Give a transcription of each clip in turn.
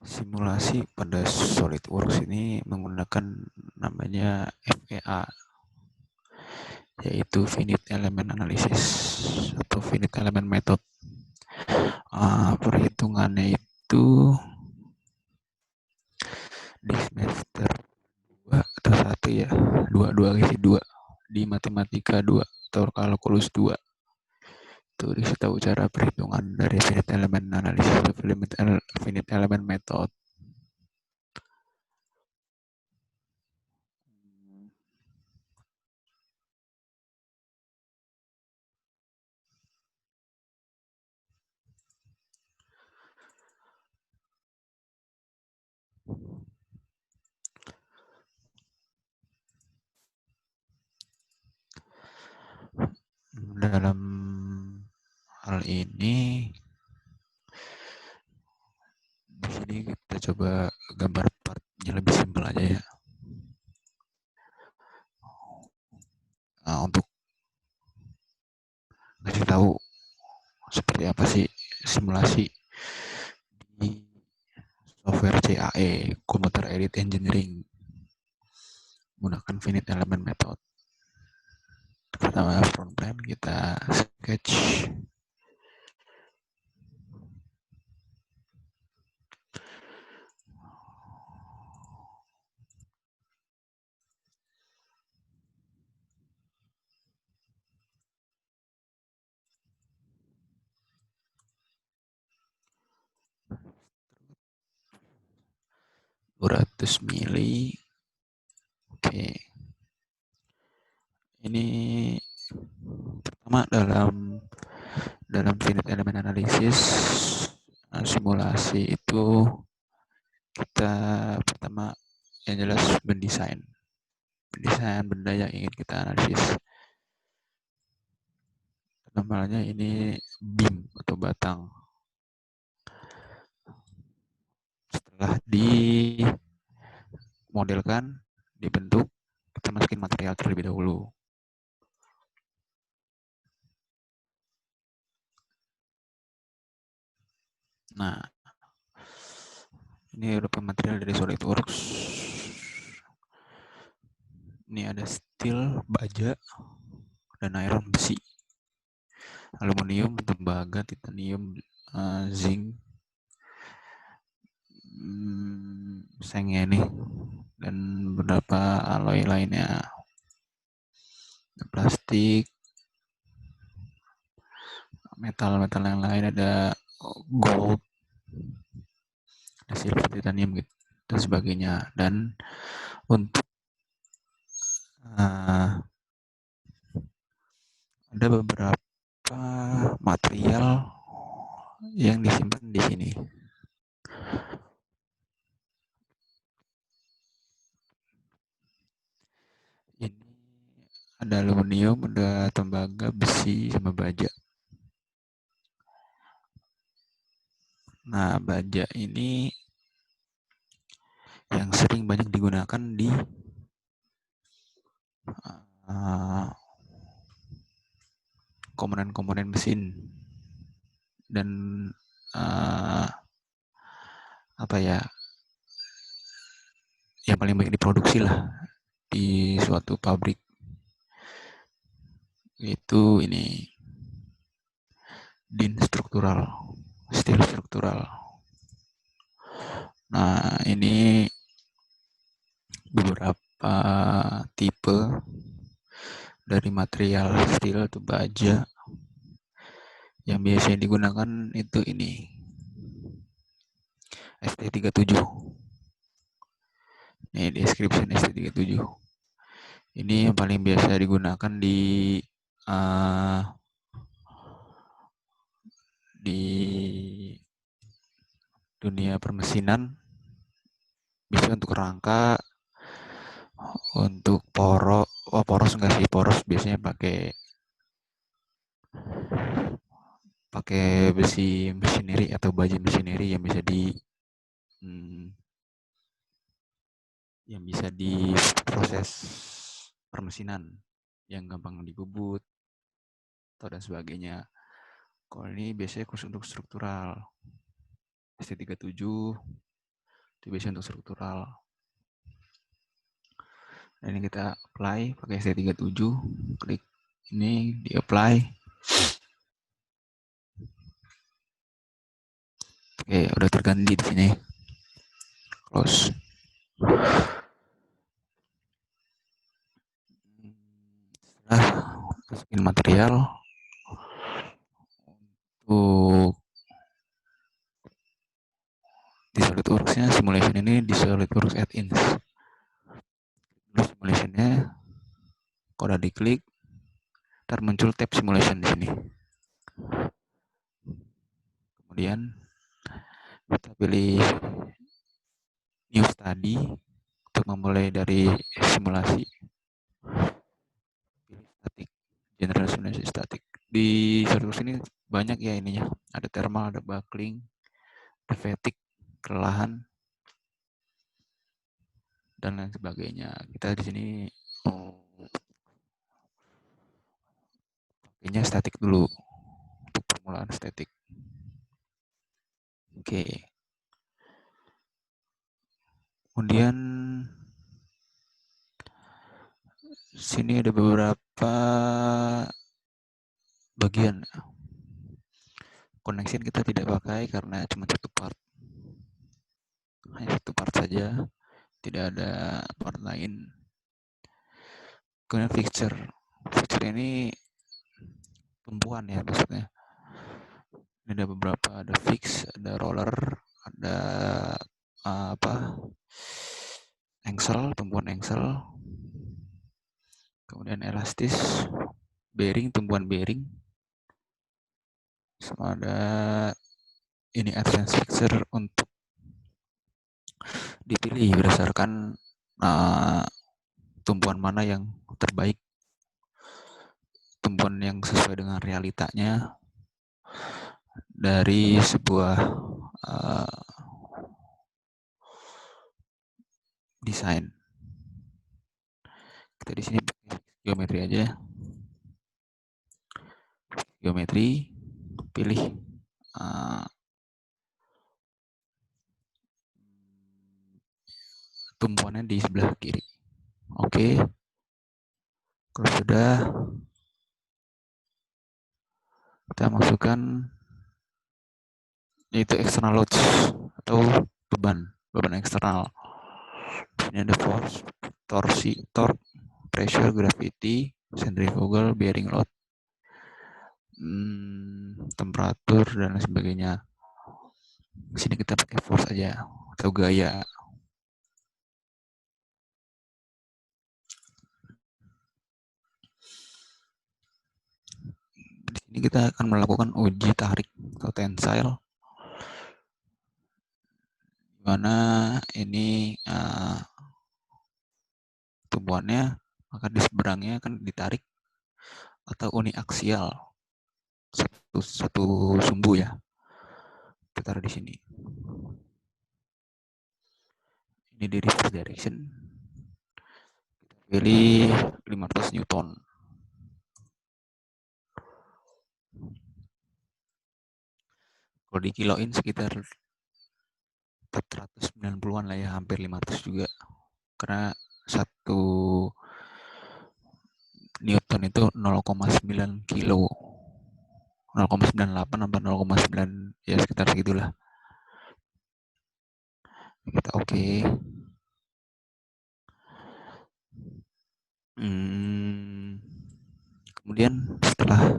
Simulasi pada SolidWorks ini menggunakan namanya FEA, yaitu Finite Element Analysis atau Finite Element Method. Perhitungannya itu di semester 2 atau 1 ya, 2 di matematika 2 atau kalkulus 2. Itu dikasih tahu cara perhitungan dari Finite Element Analysis atau Finite Element Method. Dalam hal ini, di sini kita coba gambar partnya lebih simpel aja ya. Nah, untuk ngasih tahu seperti apa sih simulasi di software CAE, Computer Aided Engineering, menggunakan Finite Element Method. Pertama front plan kita sketch. (200 mili). Oke. Ini pertama dalam finite element analysis simulasi itu kita pertama yang jelas mendesain benda yang ingin kita analisis. Namanya ini beam atau batang. Setelah dimodelkan, dibentuk, kita masukin material terlebih dahulu. Nah, ini beberapa material dari SolidWorks. Ini ada steel, baja, dan iron, besi, aluminium, tembaga, titanium, zinc, sengnya nih, dan beberapa alloy lainnya. Plastik, metal-metal yang lain, ada gold, ada silver, titanium gitu, dan sebagainya. Dan untuk ada beberapa material yang disimpan di sini. Ini ada aluminium, ada tembaga, besi, sama baja. Nah, baja ini yang sering banyak digunakan di komponen-komponen mesin dan apa ya, yang paling banyak diproduksi lah di suatu pabrik. Itu ini din struktural, steel struktural. Nah, ini beberapa tipe dari material steel atau baja yang biasanya digunakan itu ini ST37. Ini description ST37. Ini yang paling biasa digunakan di dunia permesinan, bisa untuk rangka, untuk poros enggak sih, poros biasanya pakai besi machinery atau baja machinery yang bisa di proses permesinan yang gampang dibubut atau dan sebagainya. Kalau ini biasanya khusus untuk struktural ST37. Itu biasanya untuk struktural. Dan ini kita apply pakai ST37, klik ini di apply. Oke, udah terganti di sini. Close. Setelah masukin material untuk di SolidWorks-nya, simulation ini di SolidWorks add-ins. Simulationnya, kalau udah diklik, ntar muncul tab simulation di sini. Kemudian kita pilih new study untuk memulai dari simulasi. Pilih static, general simulation static. Di SolidWorks ini banyak ya ininya. Ada thermal, ada buckling, ada fatigue, kelelahan, dan lain sebagainya. Kita di sini pakainya statik dulu untuk permulaan statik. Oke. Kemudian sini ada beberapa bagian. Connection kita tidak pakai karena cuma satu part. Hanya satu part saja, tidak ada part lain. Kemudian fixture. Fixture ini tumpuan ya maksudnya. Ini ada beberapa, ada fix, ada roller, ada engsel, tumpuan engsel. Kemudian elastis, bearing, tumpuan bearing. Sama ada ini advance fixture untuk dipilih berdasarkan tumpuan mana yang terbaik, tumpuan yang sesuai dengan realitanya dari sebuah desain. Kita di sini pakai geometri aja. Geometri, pilih tumpuannya di sebelah kiri. Oke. Kalau sudah, kita masukkan yaitu external loads atau beban eksternal. Ini ada force, torque, pressure, gravity, centrifugal, bearing load, temperatur dan lain sebagainya. Di sini kita pakai force aja atau gaya. Di sini kita akan melakukan uji tarik atau tensile, di mana ini tumpuannya maka di seberangnya akan ditarik atau uniaksial satu sumbu ya. Kita taruh di sini. Ini di reverse direction. Kita pilih 500 Newton. Kalau dikiloin sekitar 490-an lah ya, hampir 500 juga. Karena 1 Newton itu 0,9 kilo. 0,98 sampai 0,9 ya sekitar segitulah. Kita oke. Kemudian setelah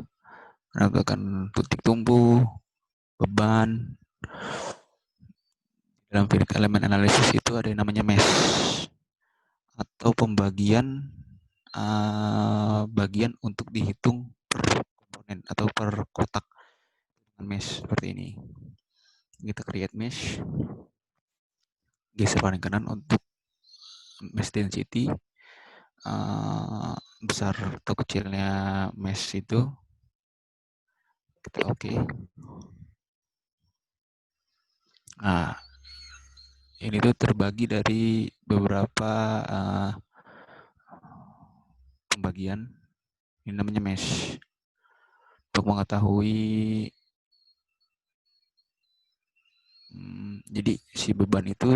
menentukan titik tumpu, beban, dalam field element analysis itu ada yang namanya mesh atau pembagian bagian untuk dihitung per komponen atau per kotak mesh seperti ini. Kita create mesh, geser paling kanan untuk mesh density, besar atau kecilnya mesh itu kita oke. Nah, ini tuh terbagi dari beberapa pembagian. Ini namanya mesh. Untuk mengetahui jadi si beban itu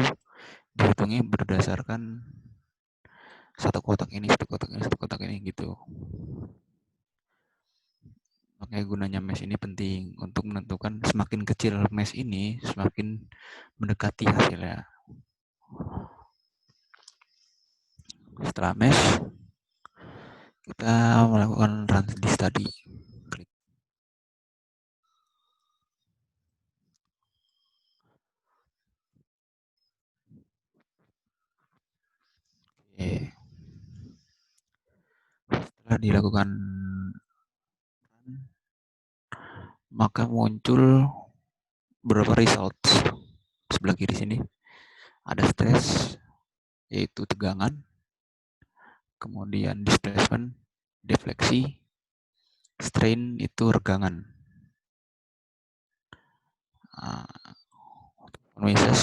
dihitungnya berdasarkan satu kotak ini, satu kotak ini, satu kotak ini gitu. Makanya gunanya mesh ini penting untuk menentukan semakin kecil mesh ini, semakin mendekati hasilnya. Setelah mesh, kita melakukan run this tadi. Klik. Oke. Setelah dilakukan maka muncul beberapa results. Sebelah kiri sini ada stress, yaitu tegangan, kemudian displacement, defleksi, strain itu regangan. Noises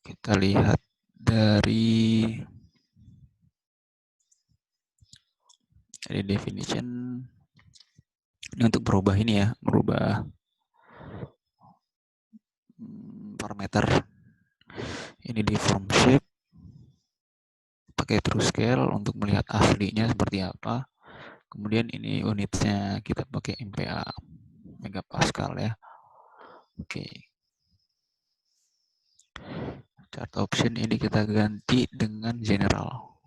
kita lihat dari definition ini untuk berubah ini ya, merubah parameter ini di form shape pakai true scale untuk melihat aslinya seperti apa. Kemudian ini unitnya kita pakai MPa megapascal ya. Oke. Chart option ini kita ganti dengan general.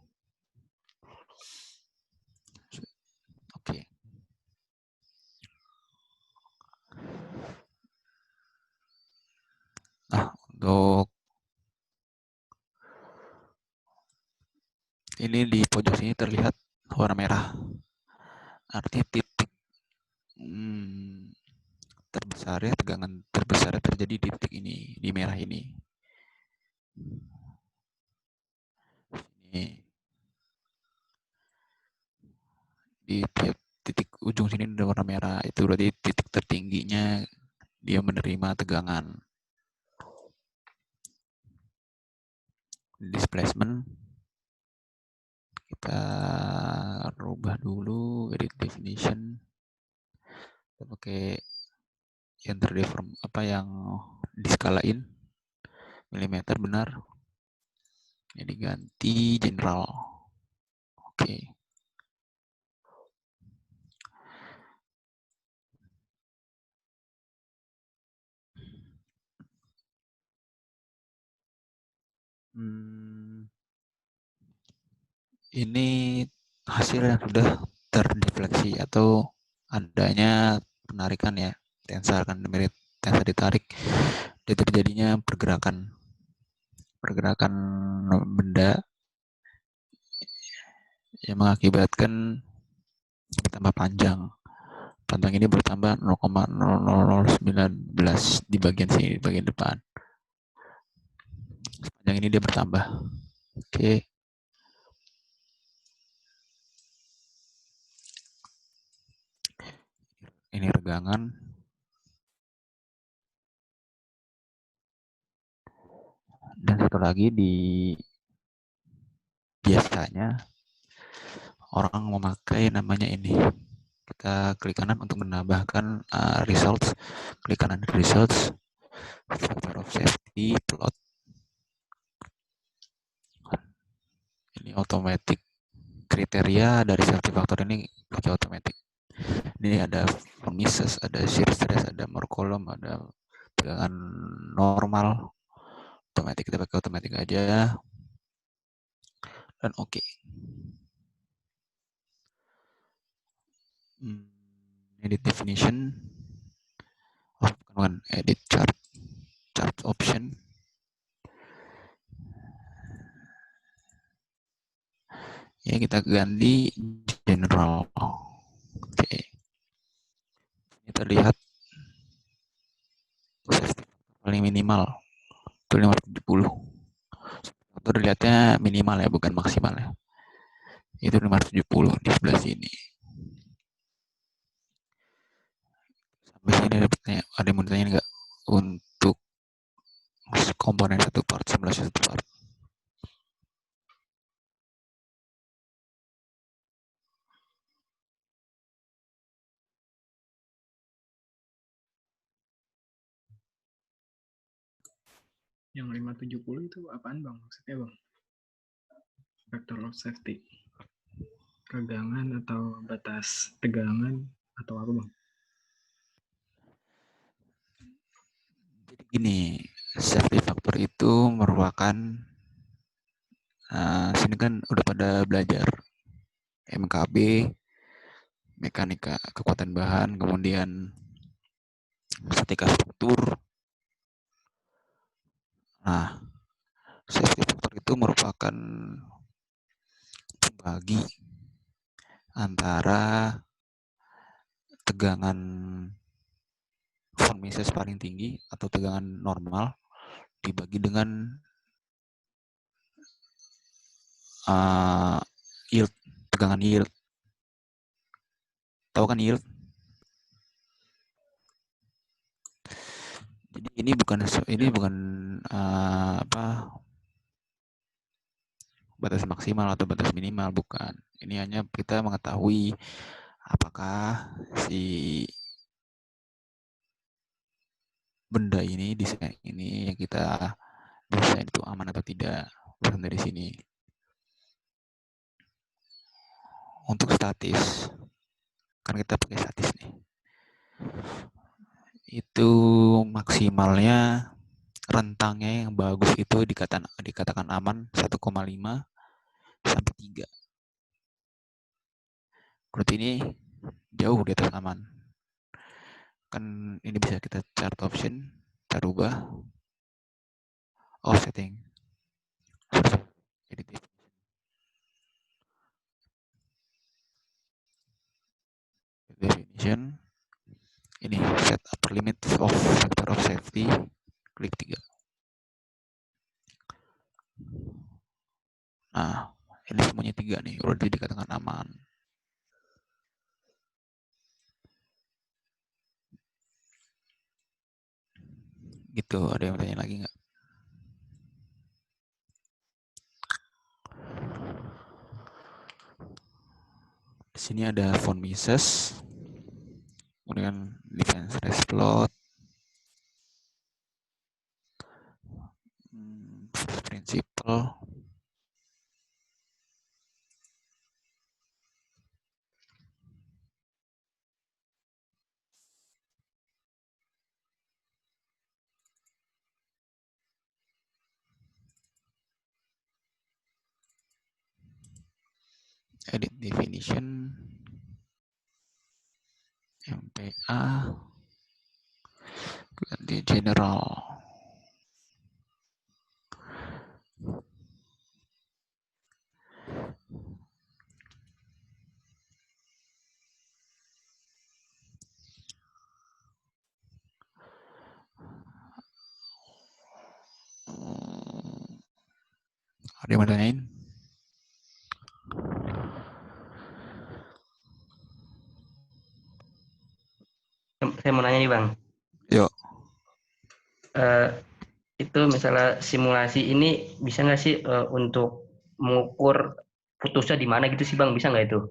Oke. Nah, untuk ini di pojok sini terlihat warna merah. Artinya titik terbesar ya, tegangan terbesar terjadi di titik ini, di merah ini. Ini di tiap titik ujung sini ada warna merah, itu berarti titik tertingginya dia menerima tegangan. Displacement kita rubah dulu, edit definition, kita pakai yang terdeform apa yang diskalain milimeter benar, ini ganti general. Oke. Ini hasil yang sudah terdefleksi atau adanya penarikan ya, tensor kan tensor ditarik, dia terjadinya pergerakan benda yang mengakibatkan bertambah panjang. Panjang ini bertambah 0,00019 di bagian sini, di bagian depan. Sepanjang ini dia bertambah. Oke. Ini regangan. Dan satu lagi biasanya orang memakai namanya ini. Kita klik kanan untuk menambahkan results. Klik kanan results, factor of safety, plot. Ini automatic kriteria dari safety factor ini pakai automatic. Ini ada misses, ada shear stress, ada more column, ada tegangan normal. Automatic kita pakai automatic aja. Dan oke. Edit definition. Oh, bukan, edit chart option. Ya kita ganti general. Oke. Ini terlihat paling minimal itu 570. Itu dilihatnya minimal ya, bukan maksimal ya. Itu 570 di sebelah sini. Sampai sini ada yang mau ditanya nggak untuk komponen satu part, simulasi satu part? Yang 570 itu apaan Bang? Maksudnya Bang? Factor of safety. Kegangan atau batas tegangan atau apa Bang? Jadi gini, safety factor itu merupakan sini kan udah pada belajar MKB, mekanika kekuatan bahan, kemudian statika struktur. Nah, safety factor itu merupakan pembagi antara tegangan von Mises paling tinggi atau tegangan normal dibagi dengan yield, tegangan yield. Tahu kan yield? Jadi ini bukan batas maksimal atau batas minimal, bukan. Ini hanya kita mengetahui apakah si benda ini, desain ini yang kita desain itu aman atau tidak, bukan dari sini. Untuk statis, kan kita pakai statis nih. Itu maksimalnya rentangnya yang bagus itu dikatakan aman 1,5 sampai 3. Berarti ini jauh di atas aman. Kan ini bisa kita chart option, kita rubah offsetting. Jadi definition ini set upper limit of factor of safety, klik 3. Nah, ini semuanya 3 nih, udah dikatakan aman. Gitu, ada yang bertanya lagi nggak? Di sini ada von Mises, kemudian defense rest plot, first principle, edit definition, MPA, ganti general. Ada yang mau tanyain? Saya mau nanya nih Bang. Yuk. Itu misalnya simulasi ini bisa nggak sih untuk mengukur putusnya di mana gitu sih Bang? Bisa nggak itu?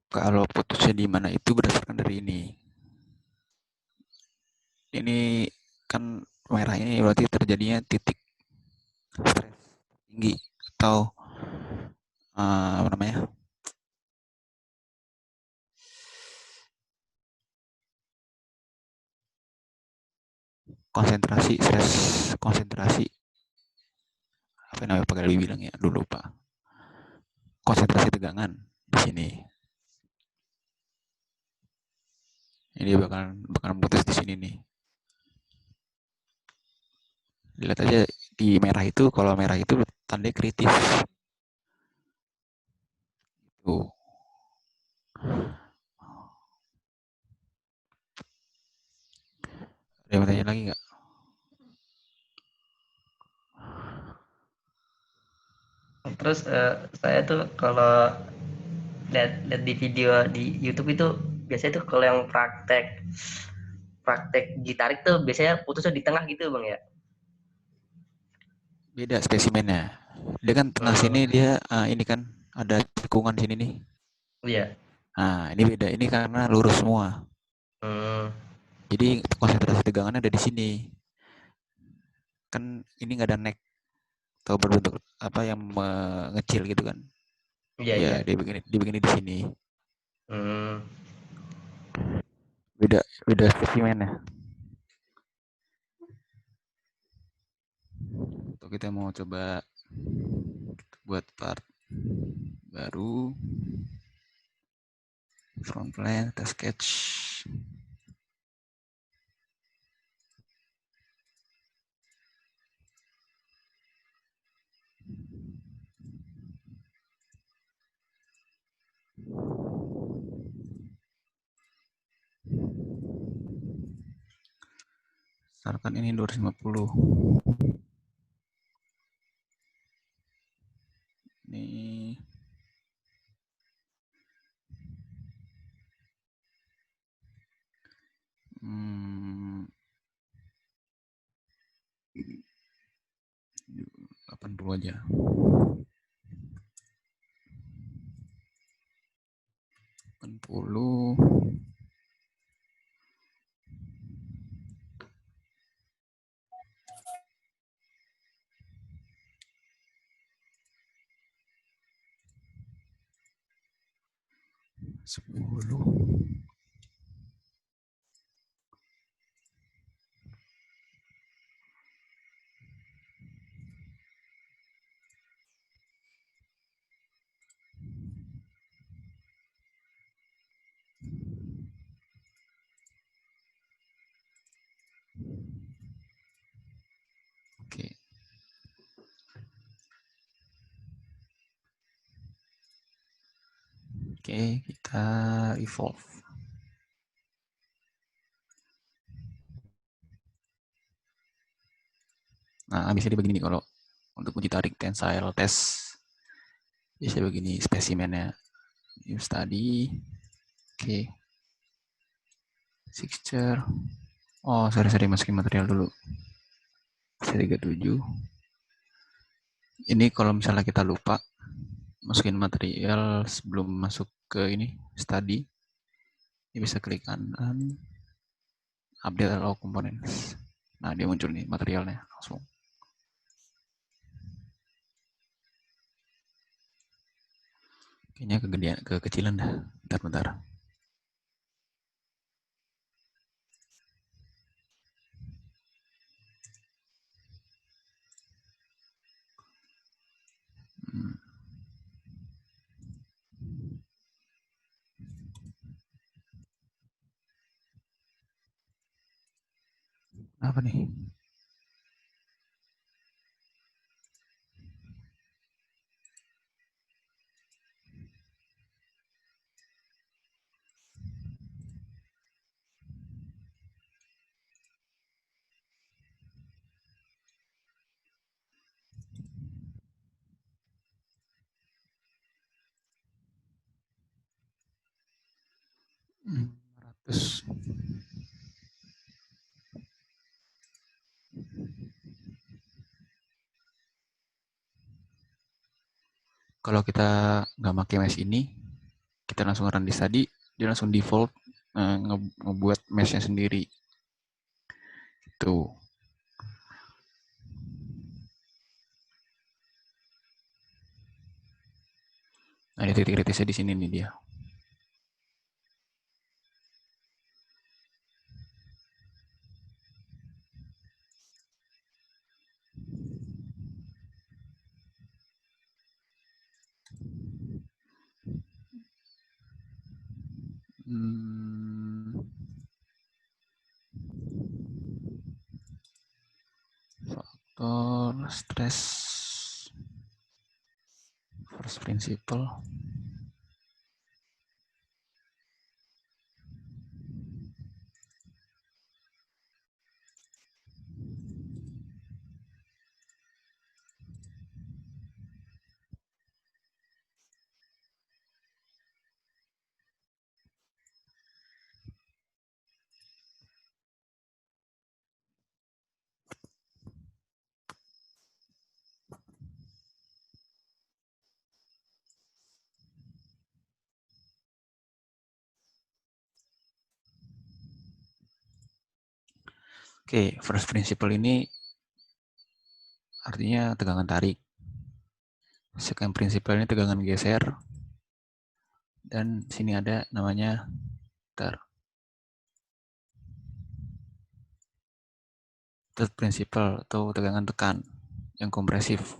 Kalau putusnya di mana itu berdasarkan dari ini. Ini kan merah ini berarti terjadinya titik stres tinggi atau apa namanya? Konsentrasi stres, konsentrasi apa namanya Pak Galwi bilang ya dulu Pak, konsentrasi tegangan di sini. Ini bakalan putus di sini nih. Lihat aja di merah itu, kalau merah itu tanda kritis. Tuh. Ada yang bertanya lagi nggak? Terus saya tuh kalau lihat di video di YouTube itu biasanya tuh kalau yang praktek ditarik tuh biasanya putusnya di tengah gitu bang ya. Beda spesimennya. Dia kan tengah sini dia ini kan ada cekungan sini nih. Iya. Nah, ini beda. Ini karena lurus semua. Jadi konsentrasi tegangannya ada di sini. Kan ini nggak ada neck atau berbentuk apa yang mengecil gitu kan. Iya Ya, iya. dia begini di sini. Hmm. Beda spesimennya. Untuk kita mau coba buat part baru front plan kita sketch. Misalkan ini 250. Ini hmm, 80 aja. 80. Sepuluh. Oke. Oke, kita evolve. Nah, bisa dibegini kalau untuk uji tarik tensile test. Bisa begini spesimennya. New study. Oke. Fixture. Oh, sorry, masukin material dulu. C37. Ini kalau misalnya kita lupa masukin material sebelum masuk ke ini study, ini bisa klik kanan, update all components. Nah, dia muncul nih materialnya langsung. Kayaknya kekecilan dah. Bentar. Apa nih? Terus kalau kita nggak pakai mesh ini, kita langsung run di study, dia langsung default ngebuat meshnya sendiri. Tuh. Nah, titik kritisnya di sini nih dia. Faktor stres first principle. Oke, first principle ini artinya tegangan tarik. Second principle ini tegangan geser. Dan sini ada namanya third principle atau tegangan tekan yang kompresif.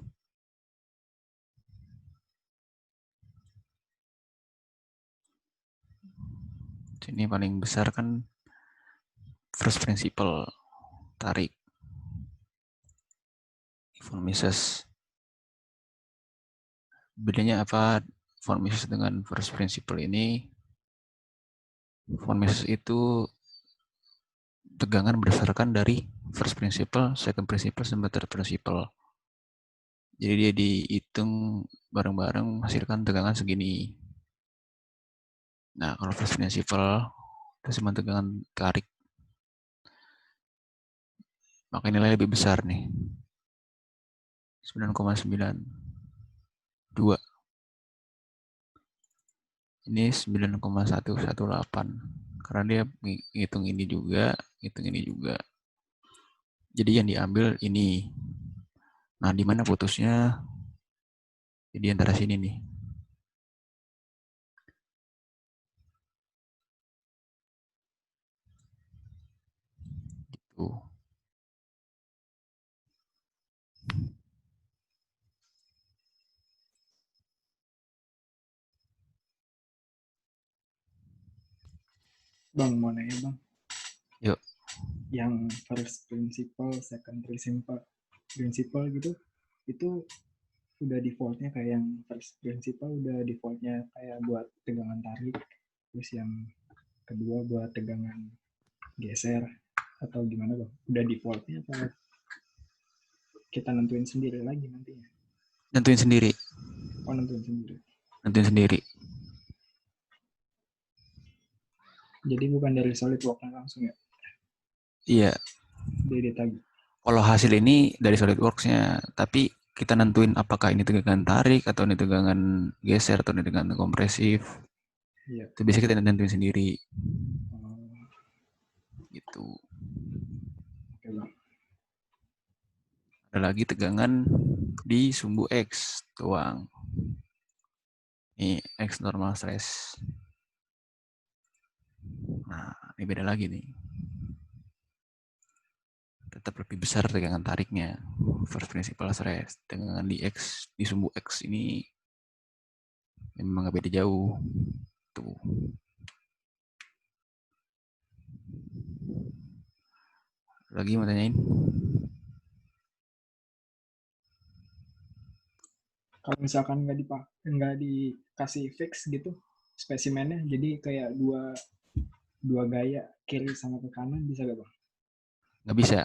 Sini paling besar kan first principle tarik. Von Mises. Bedanya apa von Mises dengan first principle ini? Von Mises itu tegangan berdasarkan dari first principle, second principle, sampai third principle. Jadi dia dihitung bareng-bareng menghasilkan tegangan segini. Nah, kalau first principle itu cuma tegangan tarik. Maka nilai lebih besar nih. 9,92. Ini 9,118. Karena dia ngitung ini juga, ngitung ini juga. Jadi yang diambil ini. Nah, di mana putusnya? Jadi antara sini nih. Gitu. Bang, mau nanya bang. Yuk. Yang first principle, second principle gitu, itu udah defaultnya kayak yang first principle udah defaultnya kayak buat tegangan tarik, terus yang kedua buat tegangan geser, atau gimana bang? Udah defaultnya atau kita nentuin sendiri lagi nantinya? Nentuin sendiri. Oh, nentuin sendiri. Nentuin sendiri. Jadi bukan dari SolidWorks langsung ya? Iya. Dari tadi. Kalau hasil ini dari SolidWorks-nya, tapi kita nentuin apakah ini tegangan tarik atau ini tegangan geser atau ini tegangan kompresif. Iya. Itu biasanya kita nentuin sendiri. Gitu. Oke bang. Ada lagi tegangan di sumbu X doang. Ini X normal stress. Nah, ini beda lagi nih. Tetap lebih besar tegangan tariknya. First principle stress. Tegangan di X, di sumbu X ini memang gak beda jauh. Tuh. Lagi mau tanyain? Kalau misalkan nggak dikasih fix gitu spesimennya, jadi kayak dua gaya kiri sama ke kanan, bisa gak bang? Nggak bisa.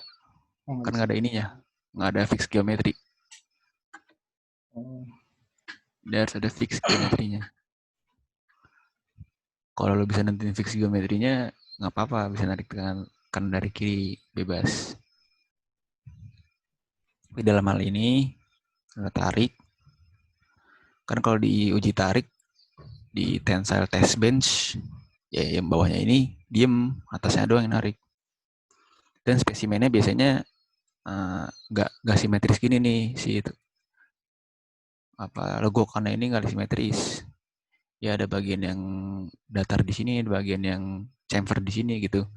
Oh, Kan nggak ada ininya. Nggak ada fix geometri. Oh. Dia harus ada fix geometrinya. Kalau lo bisa nentuin fix geometrinya, nggak apa-apa. Bisa narik tegangan kanan dari kiri bebas. Tapi dalam hal ini, tarik. Kan kalau di uji tarik, di tensile test bench, ya yang bawahnya ini diem, atasnya doang yang narik. Dan spesimennya biasanya nggak simetris gini nih si itu. Legokannya ini nggak simetris. Ya ada bagian yang datar di sini, ada bagian yang chamfer di sini gitu.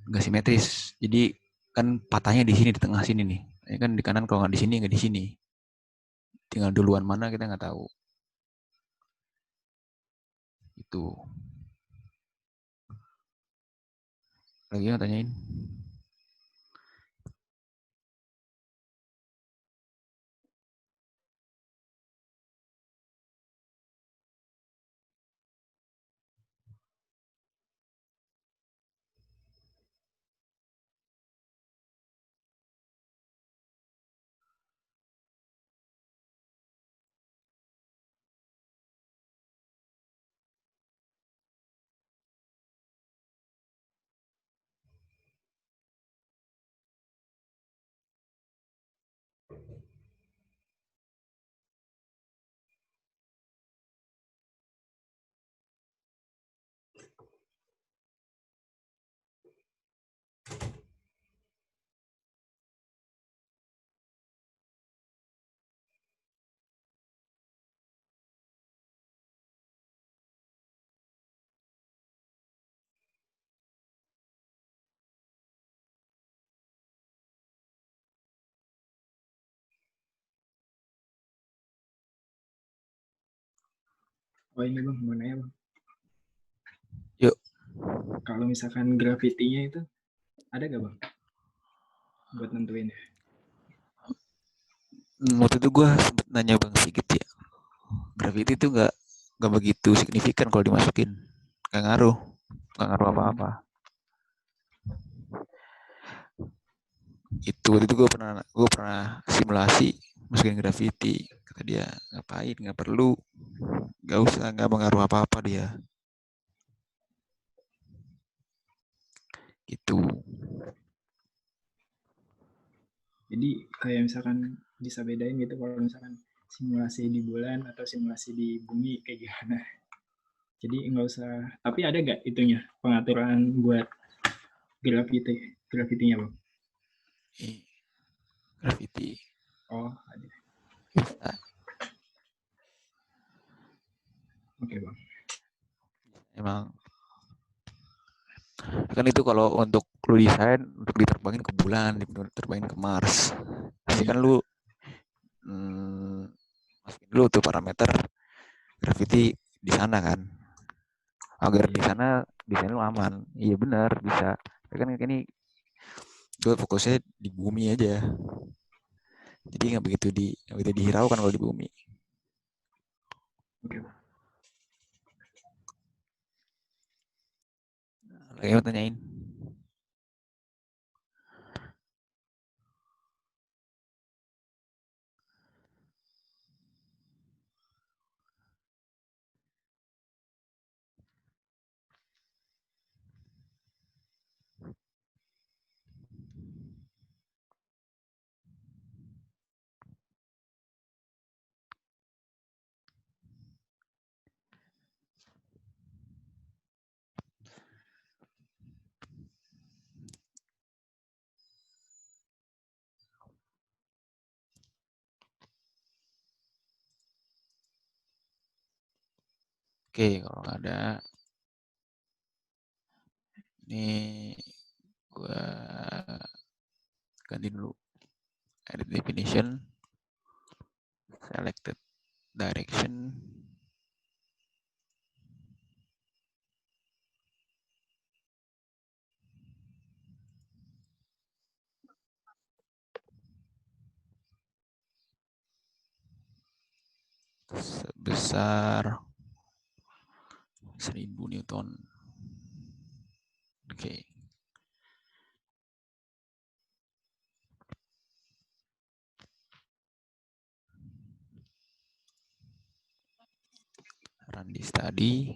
Nggak simetris. Jadi kan patahnya di sini, di tengah sini nih. Ini kan di kanan, kalau nggak di sini, nggak di sini. Tinggal duluan mana kita nggak tahu. Itu. Lagi yang tanyain. Oh ini bang, mau nanya bang. Yuk. Kalau misalkan gravitinya itu ada gak bang? Buat nentuin ya. Waktu itu gue sempet nanya Bang Sigit ya. Gravity itu nggak begitu signifikan kalau dimasukin. Nggak ngaruh apa-apa. Itu waktu itu gue pernah simulasi masukin gravity. Kata dia ngapain, nggak perlu, nggak usah, nggak mengaruh apa-apa dia. Gitu. Jadi kayak misalkan bisa bedain gitu kalau misalkan simulasi di bulan atau simulasi di bumi kayak gimana. Jadi nggak usah, tapi ada nggak itunya pengaturan buat gravitinya bang? Gravity. Oh ada. Bisa. Oke bang. Emang kan itu kalau untuk lu desain untuk diterbangin ke bulan, diterbangin ke Mars. Pasti kan lu masukin dulu tuh parameter gravity di sana kan. Agar di sana desain lu aman. Iya benar bisa. Tapi kan ini gue fokusnya di bumi aja. Jadi nggak begitu dihiraukan kalau di bumi. Oke. Lagi mau tanyain. Oke, kalau nggak ada, ini gue ganti dulu. Edit definition, selected direction, sebesar 1000 Newton. Oke. Run di study.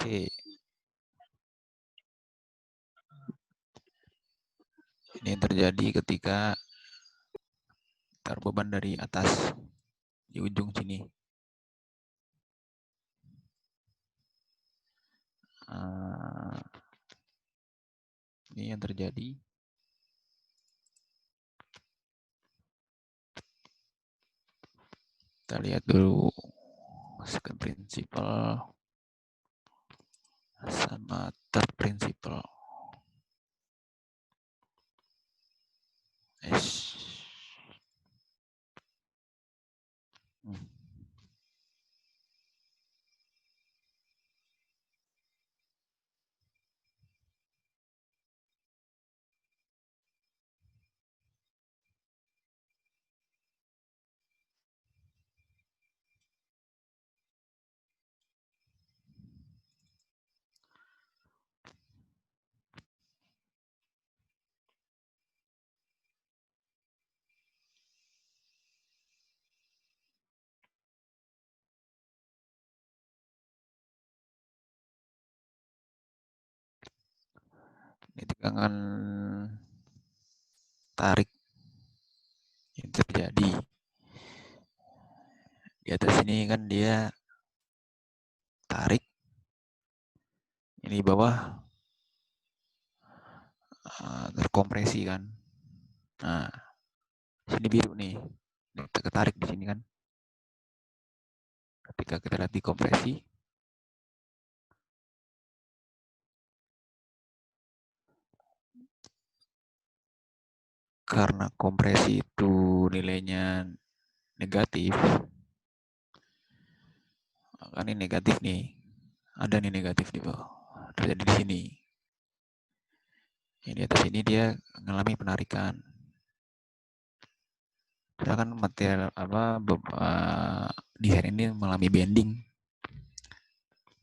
Oke. Ini yang terjadi ketika terbeban dari atas di ujung sini. Ini yang terjadi. Kita lihat dulu second principle. sama third principle. Yes. Ini tegangan tarik yang terjadi di atas ini kan dia tarik, ini di bawah terkompresi kan. Nah, sini biru nih, ketarik di sini kan. Ketika kita lihat di kompresi, karena kompresi itu nilainya negatif, kan ini negatif nih, ada nih negatif di bawah, terjadi di sini. Ini atas ini dia mengalami penarikan. Sedangkan material desain ini mengalami bending,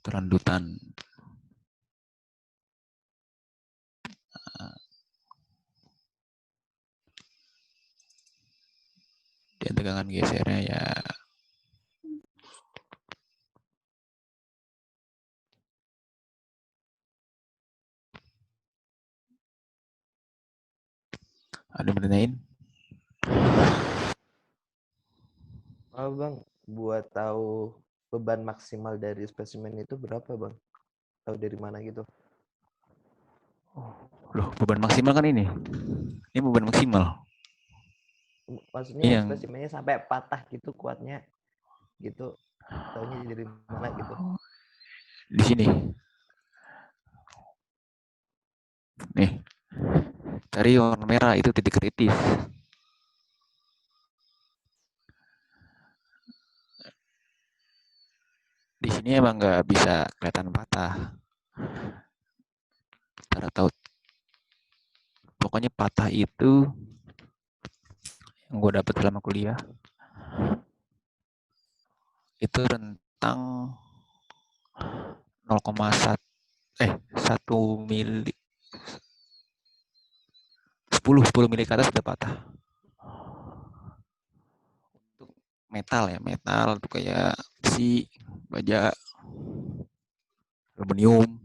terandutan. Dan tegangan gesernya ya ada bertanyain? Oh bang, buat tahu beban maksimal dari spesimen itu berapa bang? Tahu dari mana gitu? Loh, beban maksimal kan ini. Ini beban maksimal. Maksudnya Yang spesimennya sampai patah gitu kuatnya gitu. Taunya dari mana gitu? Di sini. Nih. Cari warna merah itu titik kritis. Di sini emang nggak bisa kelihatan patah. Cara tahu. Pokoknya patah itu yang gue dapat selama kuliah itu rentang 1 mili 10 mili ke atas sudah patah. Untuk metal ya, metal itu kayak besi, baja, aluminium.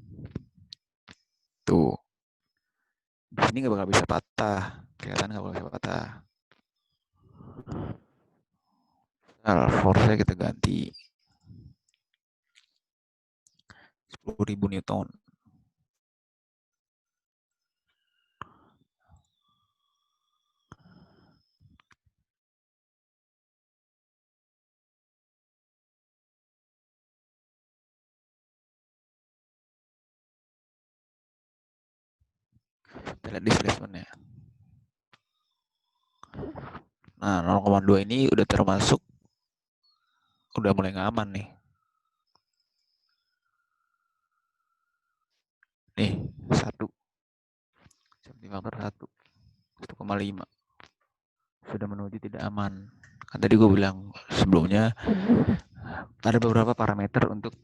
Tuh. Di sini nggak bakal bisa patah. Kelihatan nggak bakal bisa patah. Nah, force-nya kita ganti 10.000 Newton. Kita lihat displacement-nya. Nah, 0,2 ini udah termasuk, udah mulai nggak aman nih. Nih, 1. Safety factor 1,5. Sudah menuju tidak aman. Kan tadi gue bilang sebelumnya, ada beberapa parameter untuk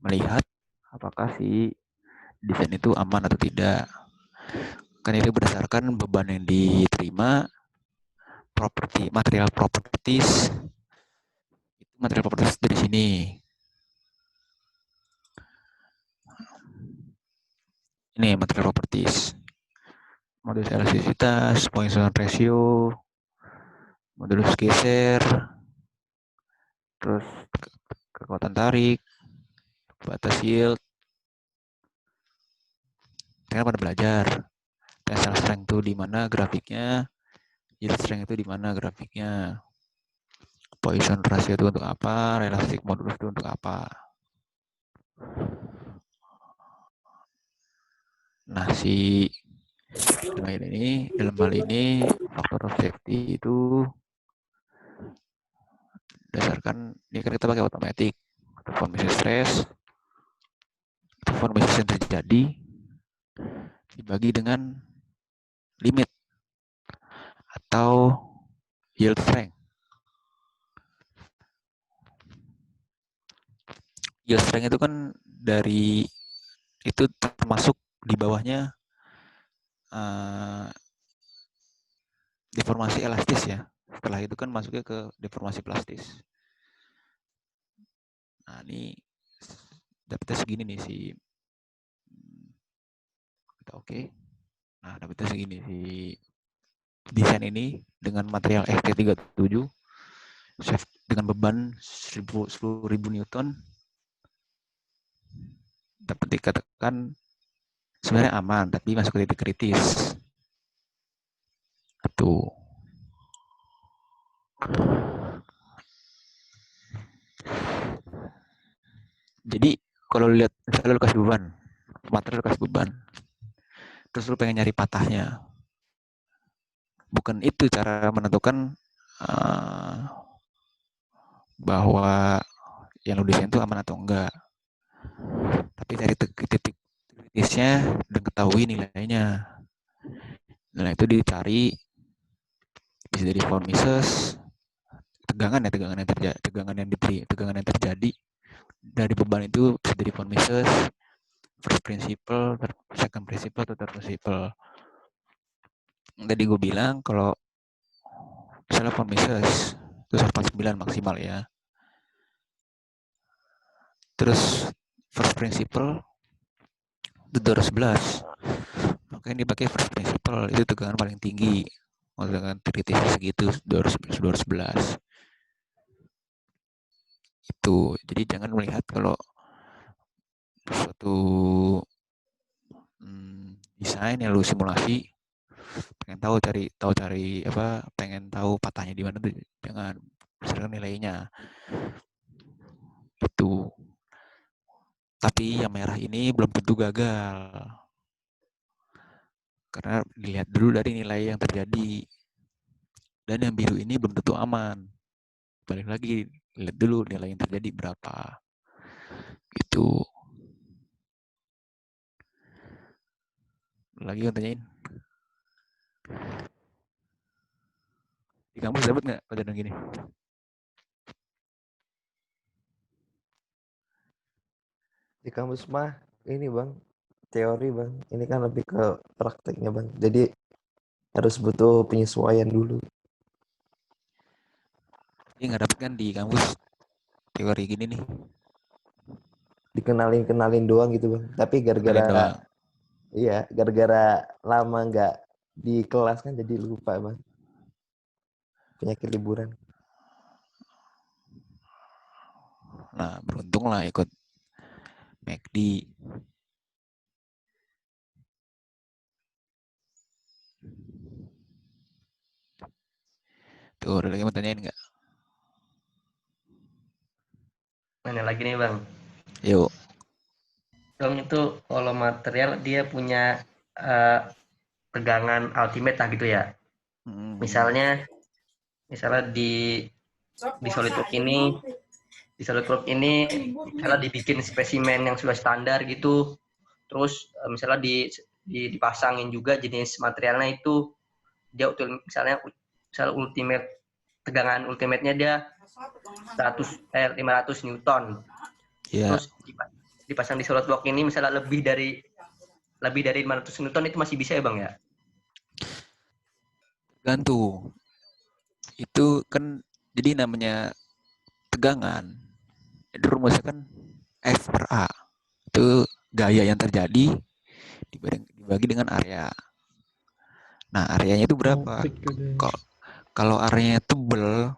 melihat apakah si desain itu aman atau tidak. Kan itu berdasarkan beban yang diterima, material properties. Itu material properties dari sini. Ini material properties. Modulus elastisitas, Poisson ratio, modulus geser, terus kekuatan tarik, batas yield. Kita pada belajar tensile strength itu di mana grafiknya, yield strength itu di mana grafiknya, Poisson ratio itu untuk apa, realistic modulus itu untuk apa. Nah, dalam hal ini faktor of safety itu berdasarkan ini kan kita pakai automatic, formasi stress, formasi yang terjadi dibagi dengan limit atau yield strength. Yield strength itu kan itu termasuk di bawahnya deformasi elastis ya. Setelah itu kan masuknya ke deformasi plastis. Nah, ini dapetnya segini nih kita oke. Nah, dapetnya segini desain ini dengan material FT37 dengan beban 10.000 Newton dapat dikatakan sebenarnya aman, tapi masuk ke titik kritis. Tuh. Jadi kalau lihat misalnya lu kasih beban, material lu kasih beban, terus lu pengen nyari patahnya, bukan itu cara menentukan bahwa yang lu desain itu aman atau enggak, tapi cari titik kritisnya dan ketahui nilainya. Nah, itu dicari bisa dari formises, tegangan yang terjadi dari beban itu bisa dari formises, first principle, second principle, atau third principle. Tadi gue bilang kalau misalnya formises itu 149 maksimal ya. Terus first principle itu 211. Makanya dipakai first principle, itu tegangan paling tinggi. Tegangan kritis segitu 211. Itu. Jadi jangan melihat kalau suatu desain yang lu simulasi pengen tahu patahnya di mana tuh, jangan berdasarkan nilainya. Itu. Tapi yang merah ini belum tentu gagal. Karena dilihat dulu dari nilai yang terjadi. Dan yang biru ini belum tentu aman. Balik lagi, lihat dulu nilai yang terjadi berapa. Itu. Lagi yang tanyain. Di kampus dapat nggak pelajaran gini? Di kampus mah ini bang, teori bang. Ini kan lebih ke prakteknya bang. Jadi harus butuh penyesuaian dulu. Ini nggak dapat kan di kampus teori gini nih? Dikenalin doang gitu bang. Tapi gara-gara lama nggak di kelas kan jadi lupa bang. Penyakit liburan. Nah, beruntung lah ikut McD. Tuh, ada lagi mau tanyain nggak? Mana lagi nih bang? Yuk. Dong itu kalau material dia punya tegangan ultimate lah gitu ya. Misalnya di SolidWorks ini misalnya dibikin spesimen yang sudah standar gitu, terus misalnya dipasangin juga jenis materialnya itu dia misalnya tegangan ultimate-nya dia 500 Newton. Ya. Terus dipasang di SolidWorks ini misalnya lebih dari 500 Newton itu masih bisa ya bang ya? Gantung. Itu kan jadi namanya tegangan. Itu rumusnya kan F per A. Itu gaya yang terjadi dibagi dengan area. Nah, areanya itu berapa? Kalau areanya tebel,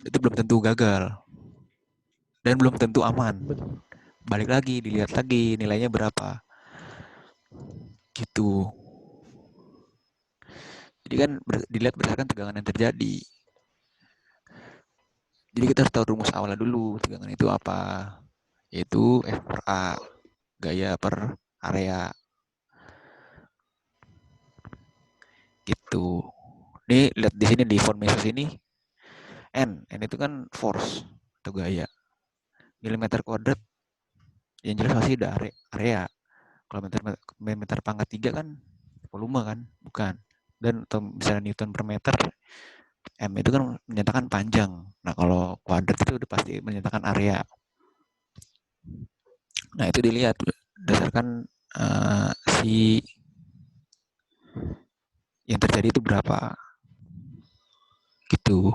itu belum tentu gagal. Dan belum tentu aman. Balik lagi, dilihat lagi nilainya berapa. Gitu. Jadi kan dilihat berdasarkan tegangan yang terjadi. Jadi kita harus tahu rumus awalnya dulu, tegangan itu apa. yaitu F per A, gaya per area. Gitu. Ini lihat di sini di form mesos ini, N itu kan force atau gaya. Milimeter kuadrat yang jelas pasti udah area. Kalau meter pangkat 3 kan volume kan, bukan. Dan atau misalnya Newton per meter, M itu kan menyatakan panjang. Nah kalau kuadrat itu udah pasti menyatakan area. Nah itu dilihat berdasarkan si yang terjadi itu berapa. Gitu.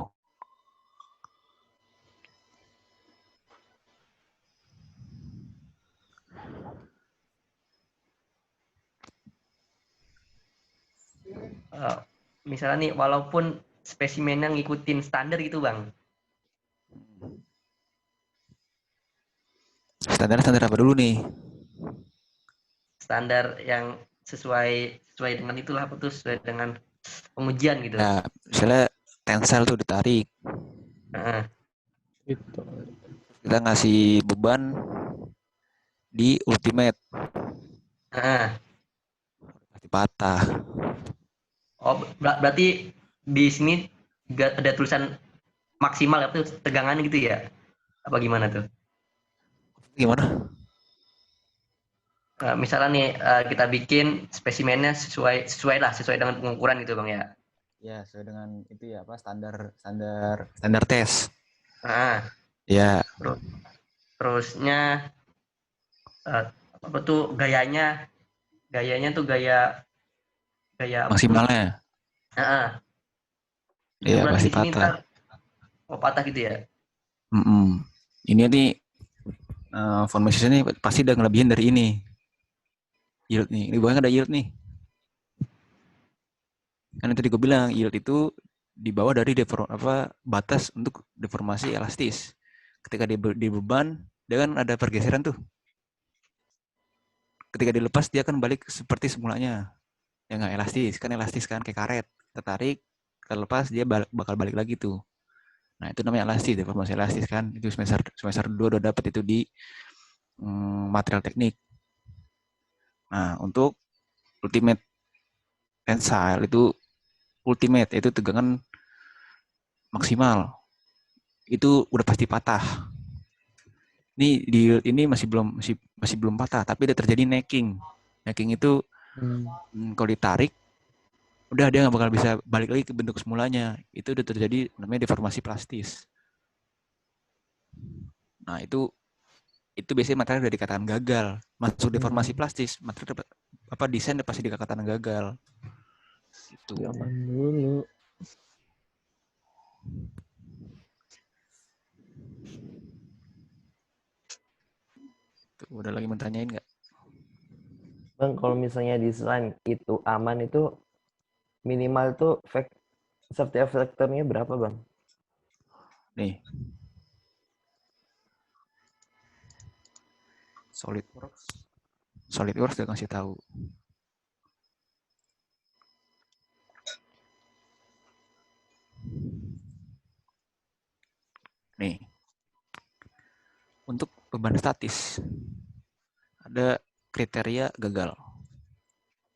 Misalnya nih, walaupun spesimennya ngikutin standar gitu bang, Standar apa dulu nih? standar yang sesuai dengan itulah, apa tuh, sesuai dengan pengujian gitu. Ya, misalnya tensel tuh ditarik. Heeh. Itu. Kita ngasih beban di ultimate. Heeh. Pasti patah. Oh, berarti di sini nggak ada tulisan maksimal itu tegangan gitu ya? Apa gimana tuh? Gimana? Misalnya nih, kita bikin spesimennya sesuai dengan pengukuran gitu bang ya. Ya, sesuai dengan itu ya, apa standar tes. Nah, Ya, terusnya apa tuh gayanya tuh gaya maksimalnya. itu Ya, berarti pasti di sini patah. ntar patah gitu ya. Ini nih formasi ini pasti udah ngelebihin dari ini. Yield nih. Ini bawahnya ada yield nih. Kan tadi gue bilang yield itu di bawah dari batas untuk deformasi elastis. Ketika di beban, dia kan ada pergeseran tuh. Ketika dilepas dia akan balik seperti semulanya. Ya nggak elastis, kan kayak karet. Kita tarik, kita lepas dia bakal balik lagi tuh. Nah itu namanya elastis, deformasi elastis kan. Itu semester 2 udah dapat itu di material teknik. Nah untuk ultimate tensile itu tegangan maksimal. Itu udah pasti patah. Ini masih belum patah, tapi udah terjadi necking. Necking itu kalau ditarik udah dia nggak bakal bisa balik lagi ke bentuk semulanya. Itu udah terjadi namanya deformasi plastis. Nah itu biasanya material udah dikatakan gagal. Masuk deformasi plastis, material desain udah pasti dikatakan gagal. Itu. Zaman dulu. Tuh, udah lagi mentanyain nggak? Bang, kalau misalnya desain itu aman itu minimal tuh safety factor-nya berapa bang? Nih. SolidWorks udah kasih tahu. Nih. Untuk beban statis ada kriteria gagal.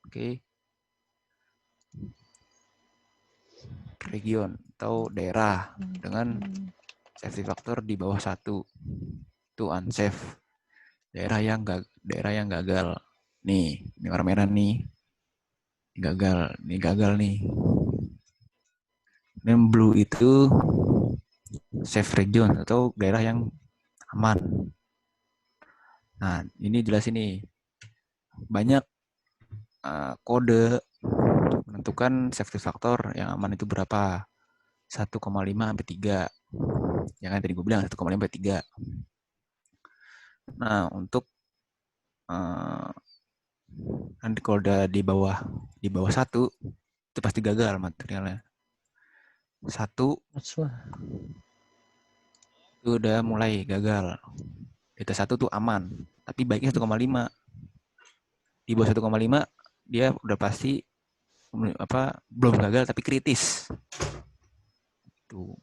Oke. Region atau daerah dengan safety factor di bawah 1. Itu unsafe. Daerah yang gagal. Nih, ini warna merah nih. Gagal nih. Dan blue itu safe region atau daerah yang aman. Nah, ini jelas ini. Banyak kode menentukan safety factor yang aman itu berapa. 1,5 sampai 3. Yang kan tadi gue bilang 1,5 sampai 3. Nah, untuk nanti kalau udah di bawah 1 itu pasti gagal materialnya. 1 itu udah mulai gagal. Di atas 1 tuh aman, tapi baiknya 1,5. Di bawah 1,5 dia udah pasti belum gagal tapi kritis. Tuh.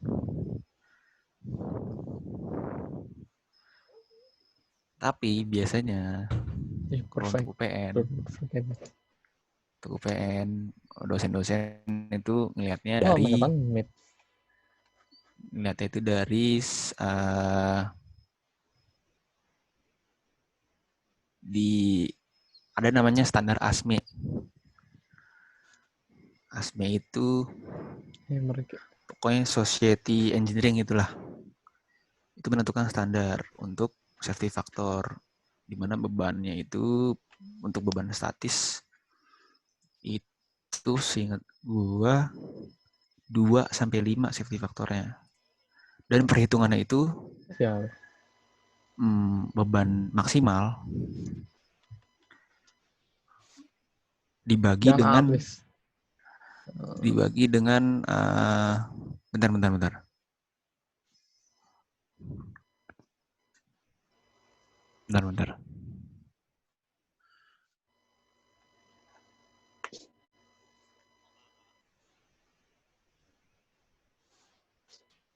Tapi biasanya Ya, kalau perfect. untuk UPN, dosen-dosen itu ngelihatnya Oh, mereka kan mid. ngelihatnya itu dari ada namanya standar ASME. ASME itu Ya, mereka. pokoknya society engineering itulah. Itu menentukan standar untuk safety factor, di mana bebannya itu untuk beban statis itu seingat gua 2-5 safety faktornya. Dan perhitungannya itu Ya, beban maksimal dibagi jangan dengan habis. bentar.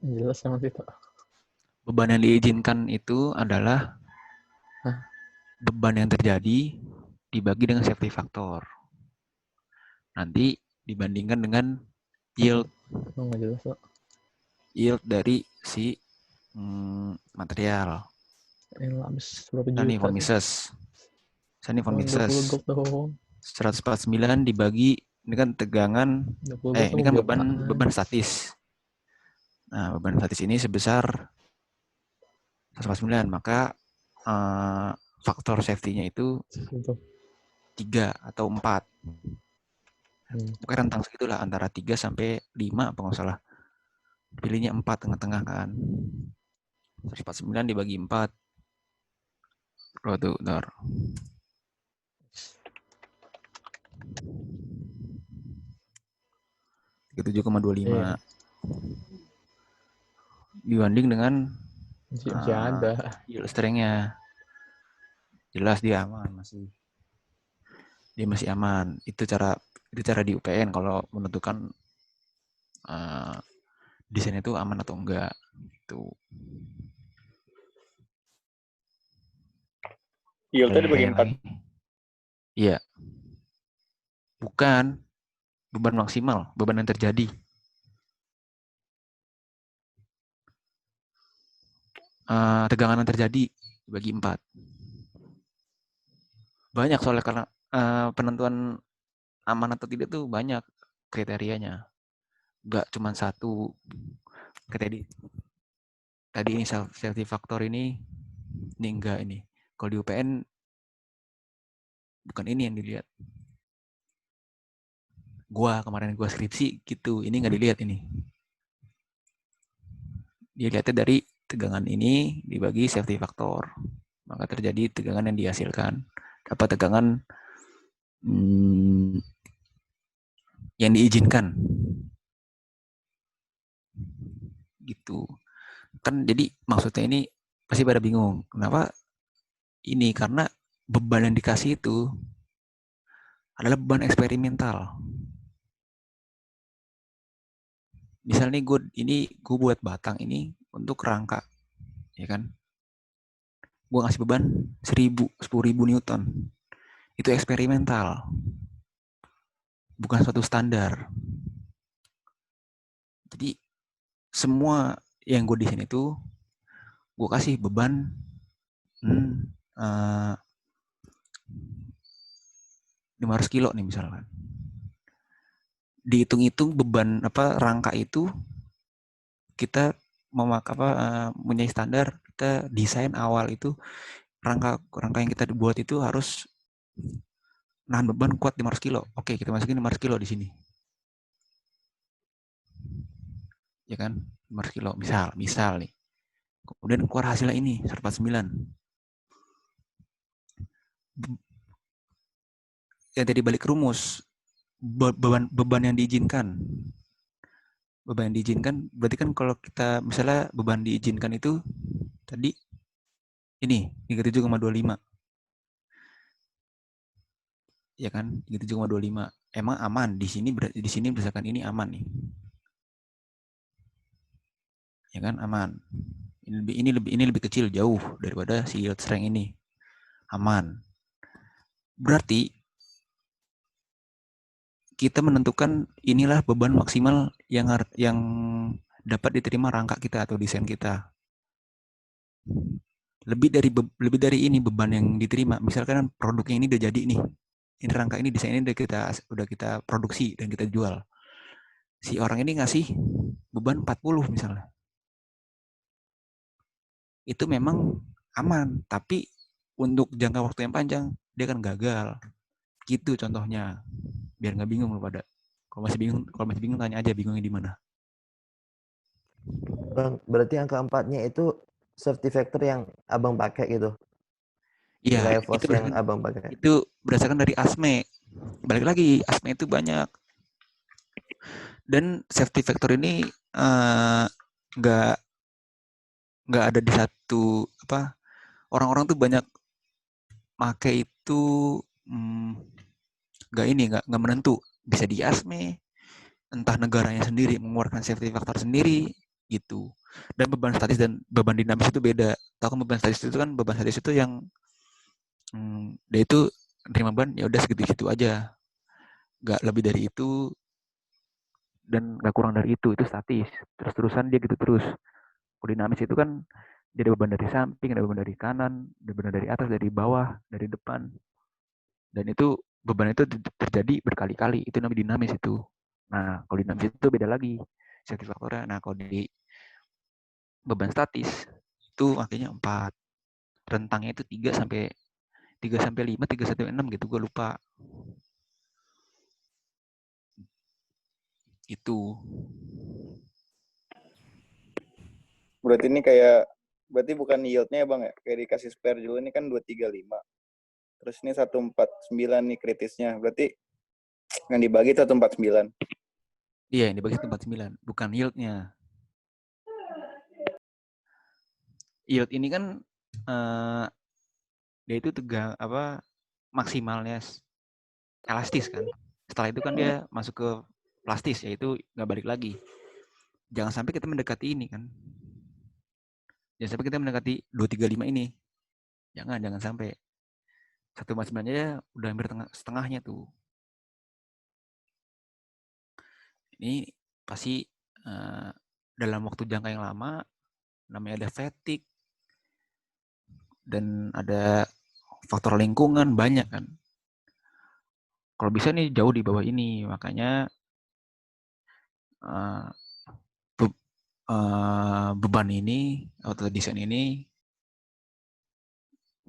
Jelas emang itu. Beban yang diizinkan itu adalah beban yang terjadi dibagi dengan safety factor. Nanti dibandingkan dengan yield. Itu nggak jelas kok. Yield dari si material. Yang habis berapa juta? Sunny for Mrs. 20 doang. 149 dibagi ini kan tegangan ini kan beban statis. Nah, beban statis ini sebesar 149, maka faktor safety-nya itu 3 atau 4. Pokoknya rentang segitulah antara 3 sampai 5 apa nggak salah. Pilihnya 4 tengah-tengah kan. 149 dibagi 4. Tuh, bentar. 37,25. Iya. Dibanding dengan masih ada yield strength-nya. Jelas dia aman masih. Dia masih aman. Itu cara di UPN kalau menentukan desain itu aman atau enggak. Itu. Yieldnya dibagi 4. Iya. Bukan beban maksimal, beban yang terjadi. Tegangan yang terjadi dibagi 4. Banyak soalnya karena penentuan aman atau tidak tuh banyak kriterianya. Enggak cuma satu. Tadi ini safety factor ini enggak ini. Kalau di UPN bukan ini yang dilihat. Kemarin gua skripsi gitu, ini nggak dilihat ini. Dia lihatnya dari tegangan ini dibagi safety factor. Maka terjadi tegangan yang dihasilkan. Dapat tegangan yang diizinkan. Gitu. Kan jadi maksudnya ini pasti pada bingung. Kenapa ini? Karena beban yang dikasih itu adalah beban eksperimental. Misalnya gue buat batang ini untuk rangka, ya kan? Gue ngasih beban 10.000 Newton. Itu eksperimental. Bukan suatu standar. Jadi semua yang gue desain itu gue kasih beban 500 kilo nih misalkan. Dihitung-hitung beban rangka itu kita punya standar, kita desain awal itu rangka yang kita buat itu harus nahan beban kuat 500 kilo. Oke, kita masukin 500 kilo di sini. Ya kan? 500 kilo misal nih. Kemudian keluar hasilnya ini 149. Yang tadi balik rumus beban yang diizinkan. Beban yang diizinkan berarti kan kalau kita misalnya beban diizinkan itu tadi ini 37,25. Ya kan? 37,25. Emang aman di sini berdasarkan ini aman nih. Ya kan? Aman. Ini lebih kecil jauh daripada si yield strength ini. Aman. Berarti kita menentukan inilah beban maksimal yang dapat diterima rangka kita atau desain kita. Lebih dari ini beban yang diterima. Misalkan produknya ini udah jadi nih. Ini rangka ini desain ini udah kita produksi dan kita jual. Si orang ini ngasih beban 40 misalnya. Itu memang aman, tapi untuk jangka waktu yang panjang dia akan gagal. Gitu contohnya. Biar nggak bingung lu pada. Kalau masih bingung tanya aja bingungnya di mana. Bang, berarti angka 4-nya itu safety factor yang abang pakai gitu. Iya, Nilai force yang abang pakai. itu berdasarkan dari ASME. Balik lagi, ASME itu banyak. Dan safety factor ini nggak ada di satu apa. Orang-orang tuh banyak pakai itu nggak menentu. Bisa di ASME, entah negaranya sendiri mengeluarkan safety factor sendiri gitu. Dan beban statis dan beban dinamis itu beda. Tahu kan beban statis itu yang dia itu terima beban ya udah segitu aja, nggak lebih dari itu dan nggak kurang dari itu statis, terus-terusan dia gitu terus. Kalau dinamis itu kan jadi beban dari samping, ada beban dari kanan, ada beban dari atas, dari bawah, dari depan, dan itu beban itu terjadi berkali-kali, itu namanya dinamis itu. Nah kalau dinamis itu beda lagi safety faktornya. Nah kalau di beban statis itu makanya 4, rentangnya itu 3 sampai 5, 3 sampai 6 gitu, gue lupa. Itu. Berarti bukan yieldnya ya bang ya? Kayak dikasih spare dulu ini kan 235. Terus ini 149 nih kritisnya. Berarti yang dibagi 149. Iya, yang dibagi 149, bukan yieldnya. Yield ini kan dia itu maksimalnya elastis kan. Setelah itu kan dia masuk ke plastis, yaitu nggak balik lagi. Jangan sampai kita mendekati ini kan. Jangan sampai kita mendekati 235 ini. Jangan sampai. 1,9 aja udah hampir setengahnya tuh. Ini pasti dalam waktu jangka yang lama, namanya ada fatigue, dan ada faktor lingkungan banyak kan. Kalau bisa nih jauh di bawah ini, makanya beban ini atau desain ini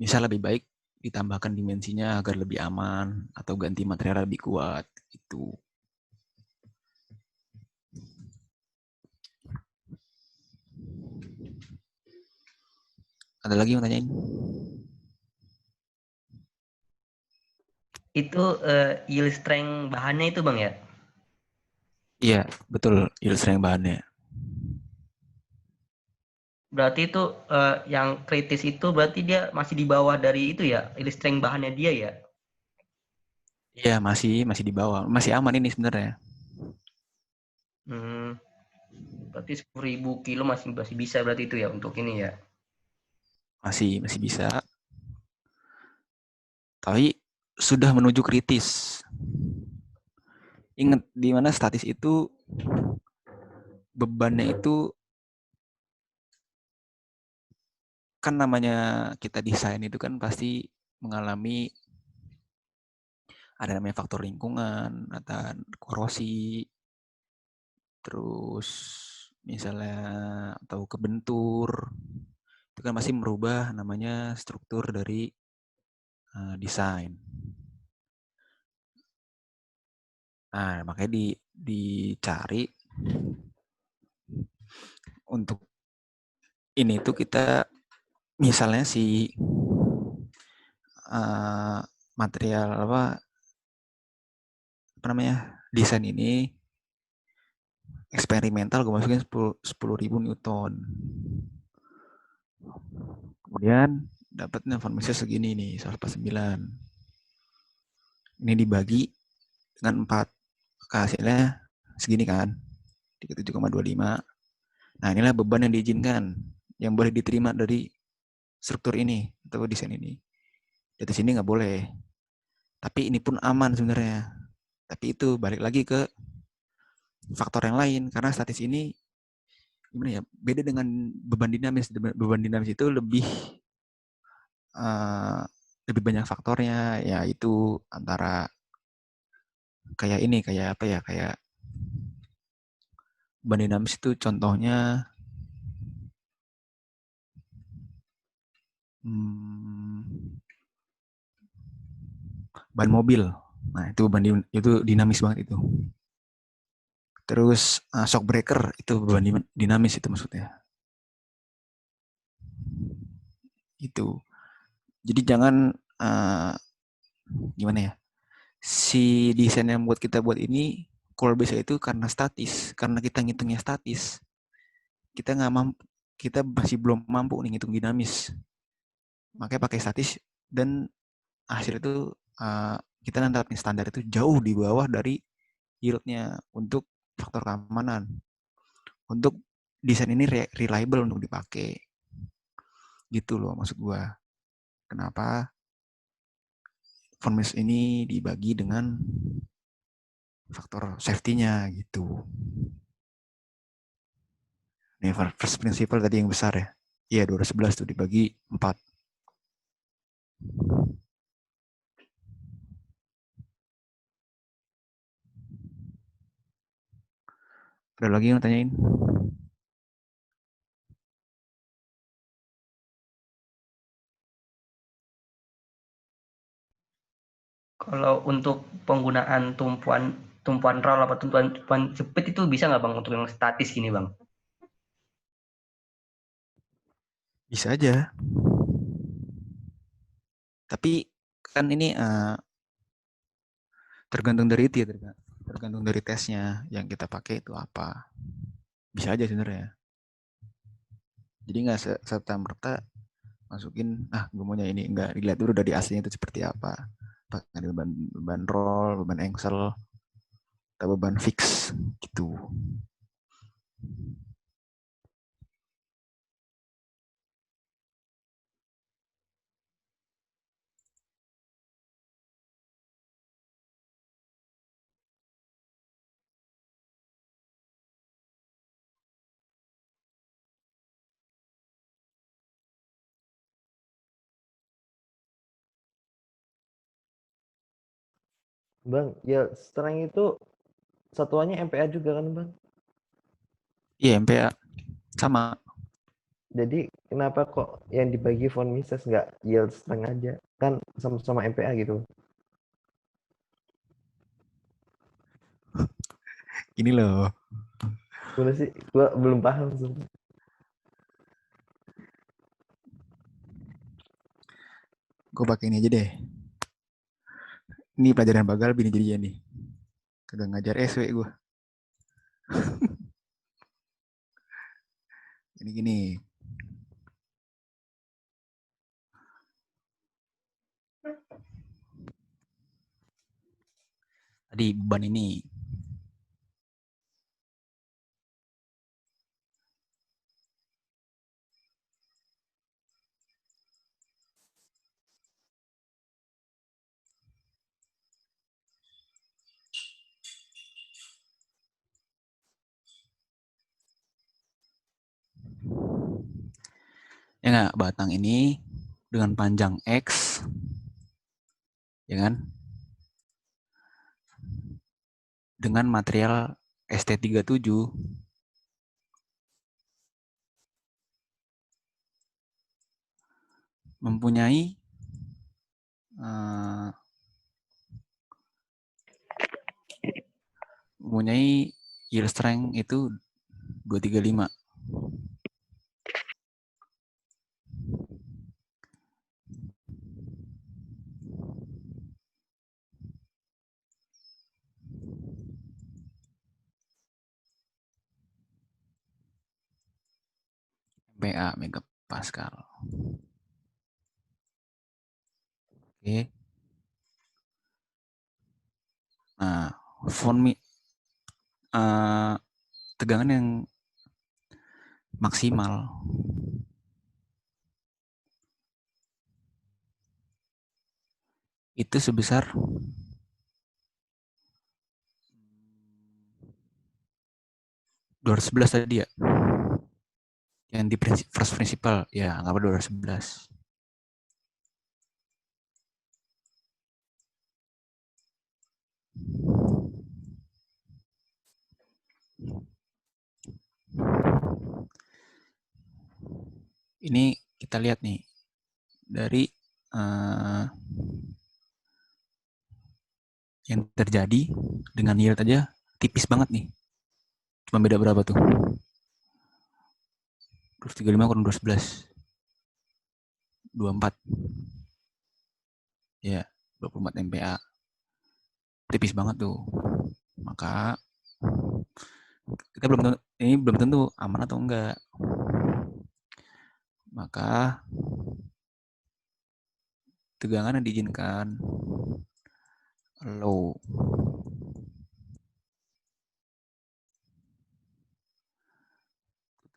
bisa lebih baik ditambahkan dimensinya agar lebih aman atau ganti material lebih kuat itu. Ada lagi yang tanyain? Itu yield strength bahannya itu bang ya? Iya, betul, yield strength bahannya. Berarti itu yang kritis itu berarti dia masih di bawah dari itu ya, yield strength bahannya dia ya? Iya, masih di bawah. Masih aman ini sebenarnya. Berarti 10.000 kilo masih bisa berarti itu ya untuk ini ya? Masih bisa. Tapi sudah menuju kritis. Ingat di mana statis itu bebannya itu kan namanya kita desain itu kan pasti mengalami ada namanya faktor lingkungan, atau korosi, terus misalnya atau kebentur, itu kan masih merubah namanya struktur dari desain. Nah, makanya dicari untuk ini tuh kita misalnya si material apa namanya desain ini eksperimental, gue masukin 10.000 Newton. Kemudian dapatnya informasi segini nih, 149. Ini dibagi dengan 4. Hasilnya segini kan, 37,25. Nah, inilah beban yang diizinkan. yang boleh diterima dari struktur ini atau desain ini. Di atas ini nggak boleh. Tapi ini pun aman sebenarnya. Tapi itu balik lagi ke faktor yang lain, karena statis ini gimana ya, beda dengan beban dinamis. Beban dinamis itu lebih banyak faktornya, yaitu antara kayak ini, kayak apa ya, kayak beban dinamis itu contohnya ban mobil. Nah, itu itu dinamis banget itu. Terus shock breaker itu beban dinamis itu maksudnya. Itu. Jadi jangan gimana ya? Si desain yang buat kita buat ini core base itu karena statis, karena kita ngitungnya statis. Kita nggak mampu, kita masih belum mampu nih ngitung dinamis. Makanya pakai statis, dan hasil itu kita nanti standar itu jauh di bawah dari yieldnya untuk faktor keamanan. Untuk desain ini reliable untuk dipakai. Gitu loh maksud gua. Kenapa Formis ini dibagi dengan faktor safety-nya gitu. Ini first principle tadi yang besar ya. Iya, 211 tuh dibagi 4. Ada lagi yang tanyain? Kalau untuk penggunaan tumpuan roll atau tumpuan jepit itu bisa nggak Bang untuk yang statis gini Bang? Bisa aja. Tapi kan ini tergantung dari itu ya, tergantung dari tesnya yang kita pakai itu apa. Bisa aja sebenarnya. Jadi nggak serta-merta masukin, gue maunya ini. Nggak, dilihat dulu dari aslinya itu seperti apa. Pakai beban roll, beban angsel, atau beban fix gitu. Bang, ya strength itu satuannya MPa juga kan Bang? Iya, MPa sama. Jadi kenapa kok yang dibagi von Mises nggak yield strength aja? Kan sama-sama MPa gitu. Ini loh. Gimana sih? Gua belum paham sebenarnya. Gue pakai ini aja deh. Ini pelajaran bagal bini jadinya nih. Kagak ngajar SW gue. Ini gini. Tadi beban ini. Ya nggak, batang ini dengan panjang X, ya kan? Dengan material ST37 mempunyai yield strength itu 235. MPa, megapascal. Oke. Nah, tegangan yang maksimal itu sebesar 211 tadi ya. Yang di first principal, ya anggap 211. Ini kita lihat nih dari yang terjadi dengan yield aja tipis banget nih. Cuma beda berapa tuh? 235 kurang 211. 24. Ya, 24 MPa. Tipis banget tuh. Maka kita belum tentu aman atau enggak. Maka tegangan yang diizinkan low.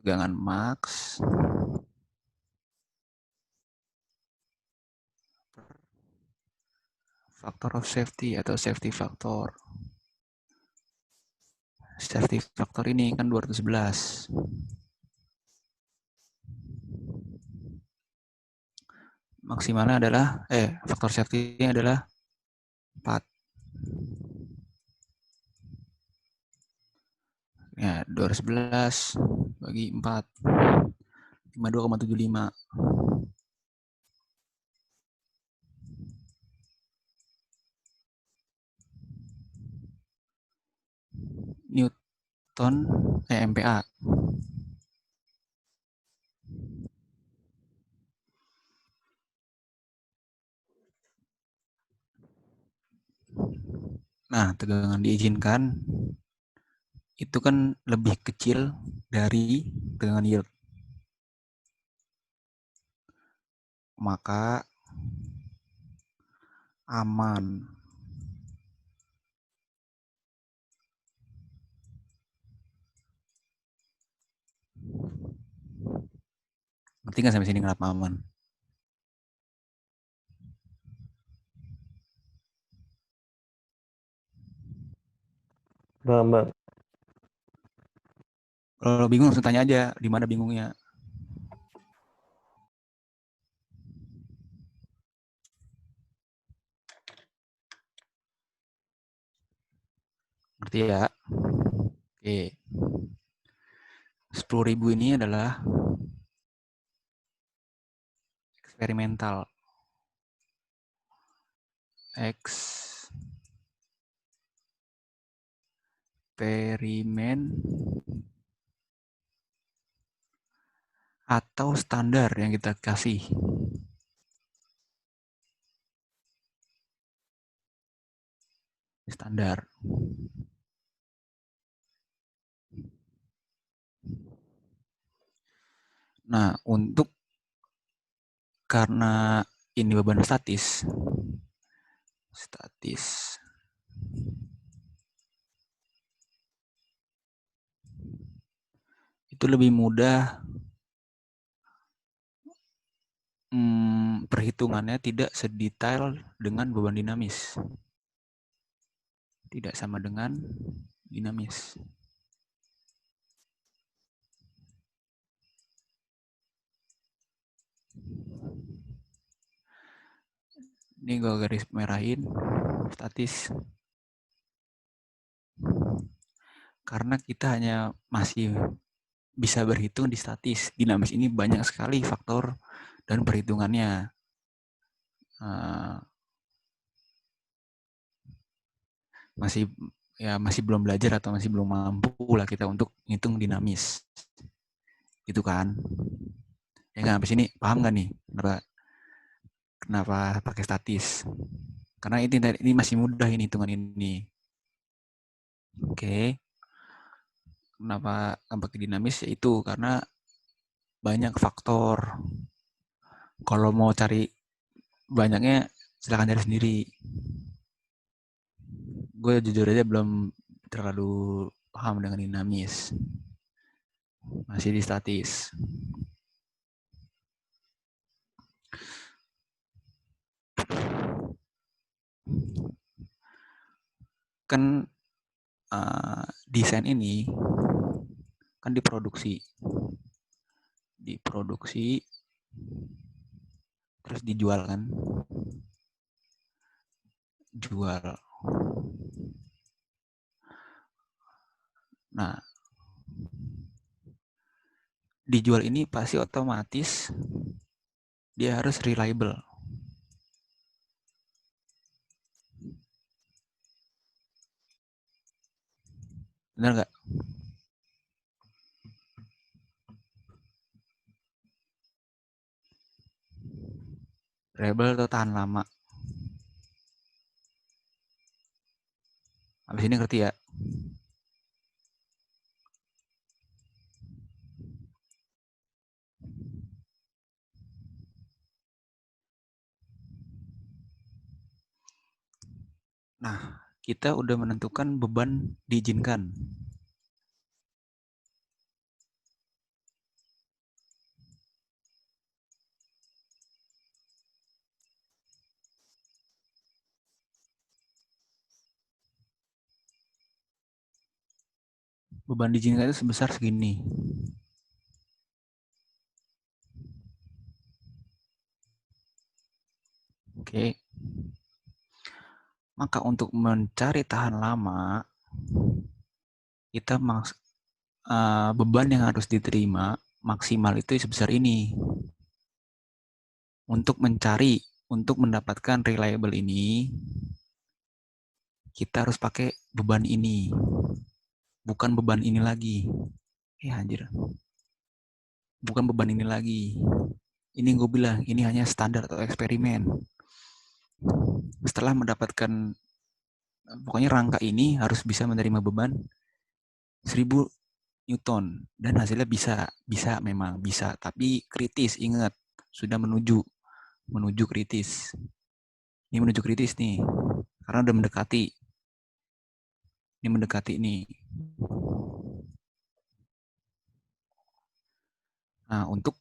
Tegangan max factor of safety atau safety factor. Safety factor ini kan 211. Maksimalnya adalah faktor safety-nya adalah 4. Ya, 211 bagi 4. 52,75. Newton MPa. Nah, tegangan diizinkan itu kan lebih kecil dari tegangan yield. Maka aman. Ngerti nggak sampai sini kenapa aman? Bang. Kalau bingung langsung tanya aja di mana bingungnya. Ngerti ya? Oke. 10.000 ini adalah eksperimental. Eksperimen atau standar yang kita kasih. Standar. Nah, karena ini beban statis, itu lebih mudah perhitungannya tidak sedetail dengan beban dinamis. Tidak sama dengan dinamis. Ini gue garis merahin statis. Karena kita hanya masih bisa berhitung di statis. Dinamis ini banyak sekali faktor dan perhitungannya. Masih belum belajar atau masih belum mampu lah kita untuk ngitung dinamis. Gitu kan? Ya nggak, sampai sini paham nggak nih kenapa pakai statis? Karena ini masih mudah ini hitungan ini. Oke. Kenapa pakai dinamis? Yaitu karena banyak faktor. Kalau mau cari banyaknya silakan cari sendiri. Gue jujur aja belum terlalu paham dengan dinamis. Masih di statis. kan desain ini kan diproduksi terus dijual kan, jual. Nah, dijual ini pasti otomatis dia harus reliable. Benar nggak? Reliable atau tahan lama. Habis ini ngerti ya? Nah, kita udah menentukan beban diizinkan. Beban diizinkan itu sebesar segini. Oke. Maka untuk mencari tahan lama, kita beban yang harus diterima maksimal itu sebesar ini. Untuk mendapatkan reliable ini, kita harus pakai beban ini. Bukan beban ini lagi. Anjir. Bukan beban ini lagi. Ini gue bilang, ini hanya standar atau eksperimen. Setelah mendapatkan, pokoknya rangka ini harus bisa menerima beban 1000 Newton. Dan hasilnya bisa memang bisa. Tapi kritis, ingat. Sudah menuju kritis. Ini menuju kritis nih. Karena udah mendekati. Ini mendekati nih. Nah, untuk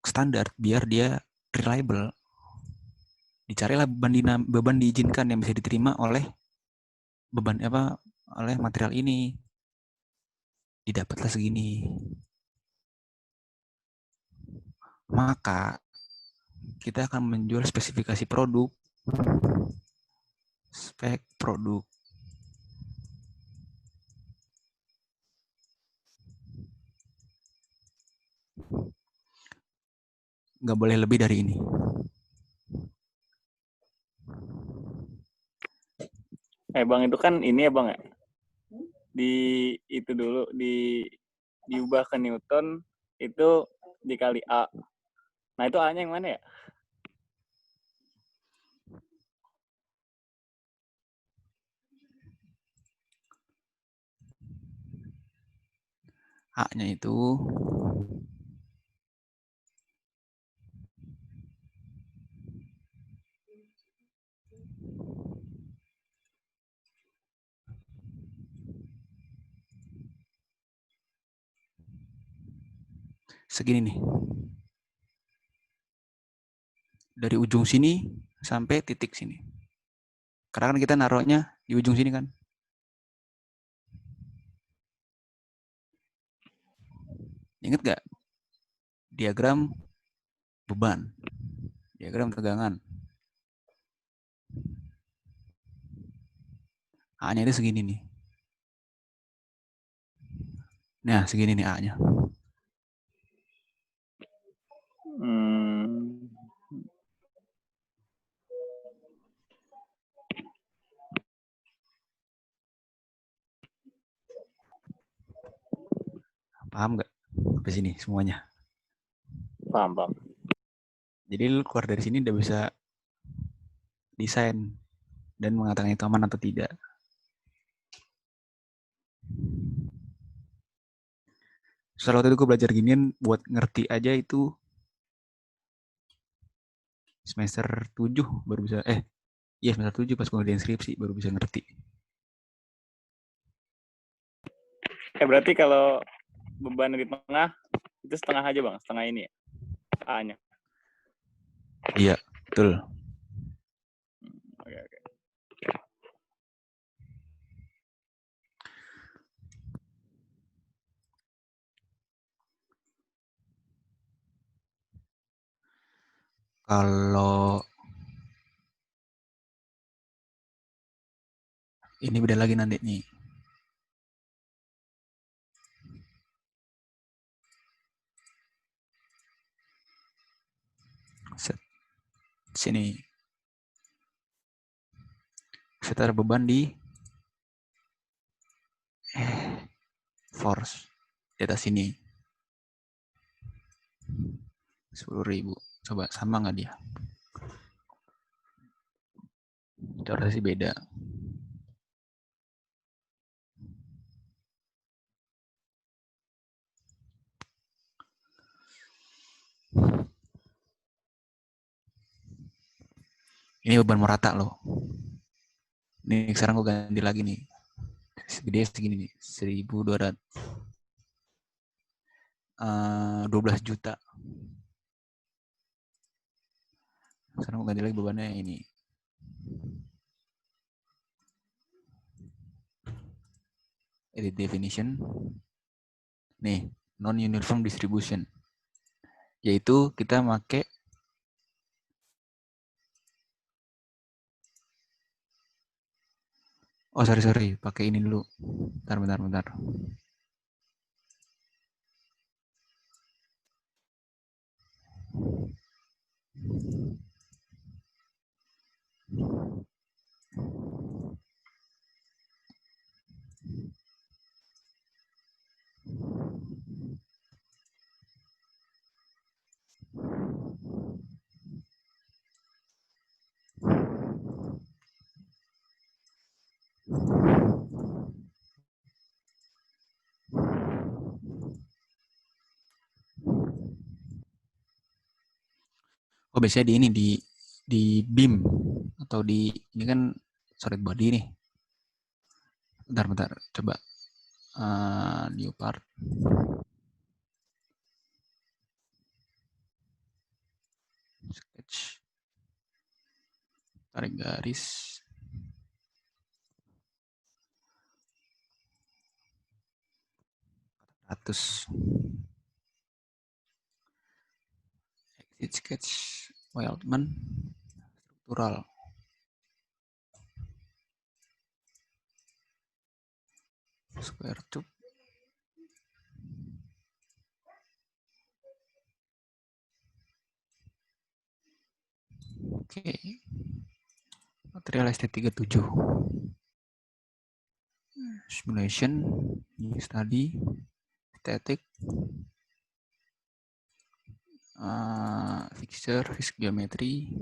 standar biar dia reliable, dicarilah beban diizinkan yang bisa diterima oleh oleh material ini. Didapatlah segini. Maka kita akan menjual spesifikasi produk. Spek produk. Nggak boleh lebih dari ini. Bang, itu kan ini ya Bang ya. Itu dulu diubah ke Newton, itu dikali A. Nah, itu A-nya yang mana ya? A-nya itu segini nih. Dari ujung sini sampai titik sini. Karena kan kita naruhnya di ujung sini kan. Ingat gak? Diagram beban. Diagram tegangan. A-nya itu segini nih. Nah, segini nih A-nya. Paham nggak? Sampai sini semuanya. Paham. Jadi lu keluar dari sini udah bisa desain dan mengatakan itu aman atau tidak. Soalnya waktu itu gue belajar ginian buat ngerti aja itu semester 7 baru bisa, semester 7 pas gue ngerjain skripsi baru bisa ngerti. Berarti kalau beban di tengah itu setengah aja Bang, setengah ini ya A-nya. Iya, betul. Oke. Kalau ini beda lagi nanti nih. Set. Sini. Setar beban di force di atas sini. 10.000. Coba sama nggak dia? Cara sih beda. Ini beban merata loh. Ini sekarang gue ganti lagi nih. Segede segini nih. 1.200. 12 juta. Sekarang gue ganti lagi bebannya ini. Edit definition. Nih, non-uniform distribution. Yaitu kita pakai sorry, pakai ini dulu. Bentar. Oh, biasanya di ini di beam atau di ini kan solid body nih. Bentar. Coba new part. Sketch. Tarik garis. Exit sketch. Wildman. Struktural. Square tube. Oke. Material ST37. Simulation. Study. Static. Fixture. Physics geometry.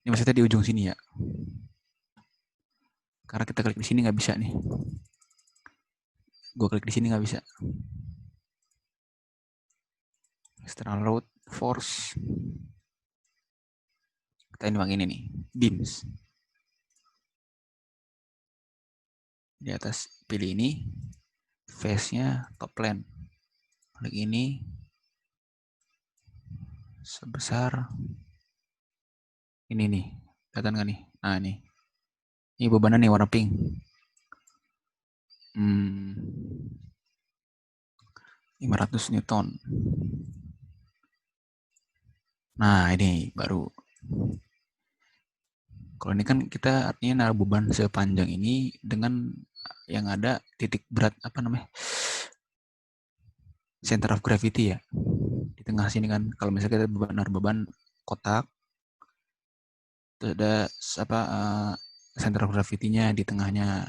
Ini maksudnya di ujung sini ya. Karena kita klik di sini nggak bisa nih. Gue klik di sini nggak bisa. External load, force. Kita ini ini nih, beams. Di atas pilih ini, face-nya top plane. Klik ini sebesar ini nih. Kelihatan nggak nih? Nah ini. Ini bebannya nih warna pink. 500 Newton. Nah ini baru. Kalau ini kan kita artinya naruh beban sepanjang ini dengan yang ada titik berat apa namanya? Center of gravity ya. Di tengah sini kan kalau misalnya kita naruh beban kotak terus ada apa center of gravity-nya di tengahnya.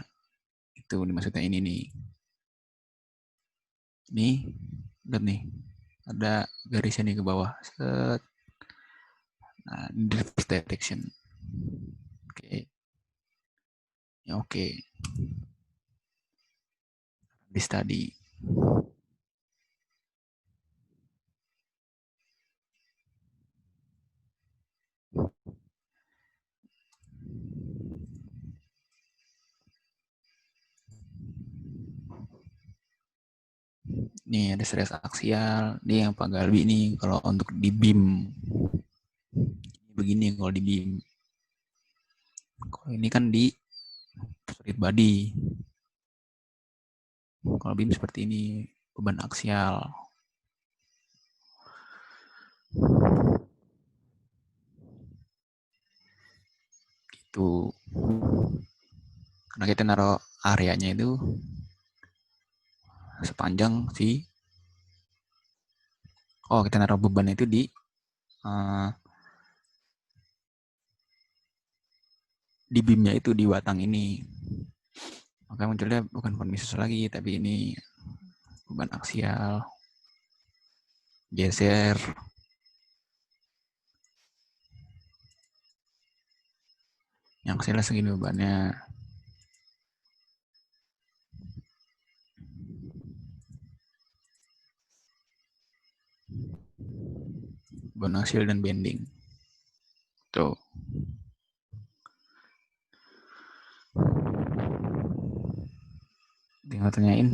Itu maksudnya ini nih. Nih, lihat nih. Ada garisnya nih ke bawah. Set. Nah, ini direction. Oke. Ya oke. Di study. Nih ada stress aksial. Ini yang Pak Galbi nih kalau untuk di beam. Begini kalau di beam. Kalau ini kan di solid body. Kalau beam seperti ini. beban aksial. Gitu. Karena kita naruh areanya itu sepanjang kita naruh beban itu di beamnya itu, di batang ini. Maka munculnya bukan von Mises lagi, tapi ini beban aksial, geser. Yang aksialnya segini bebannya. Beban aksial dan bending. Tuh. Tinggal tanyain.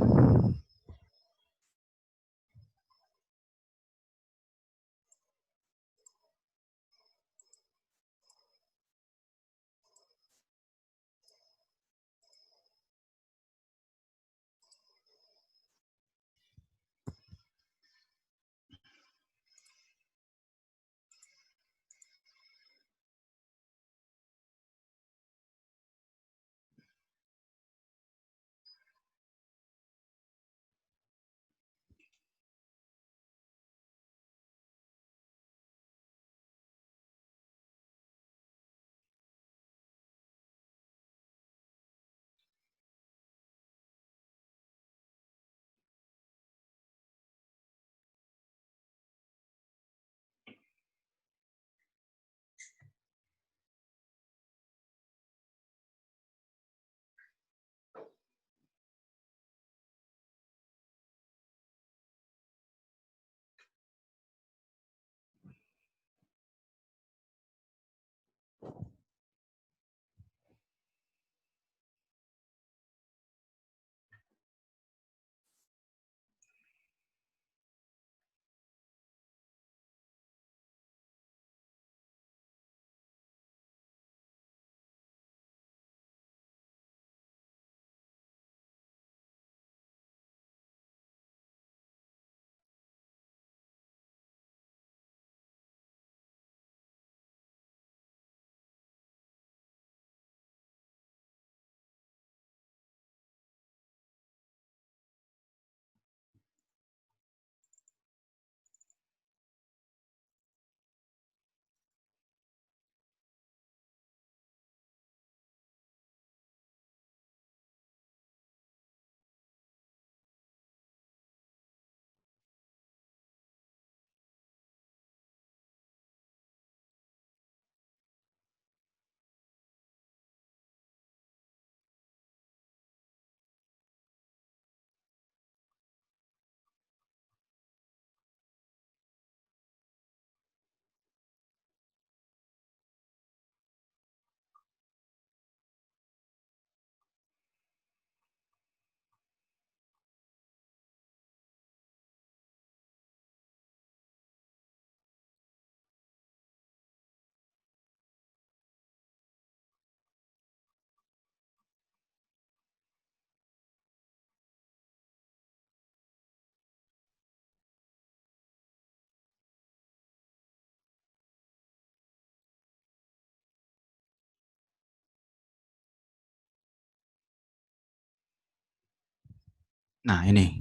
Nah, ini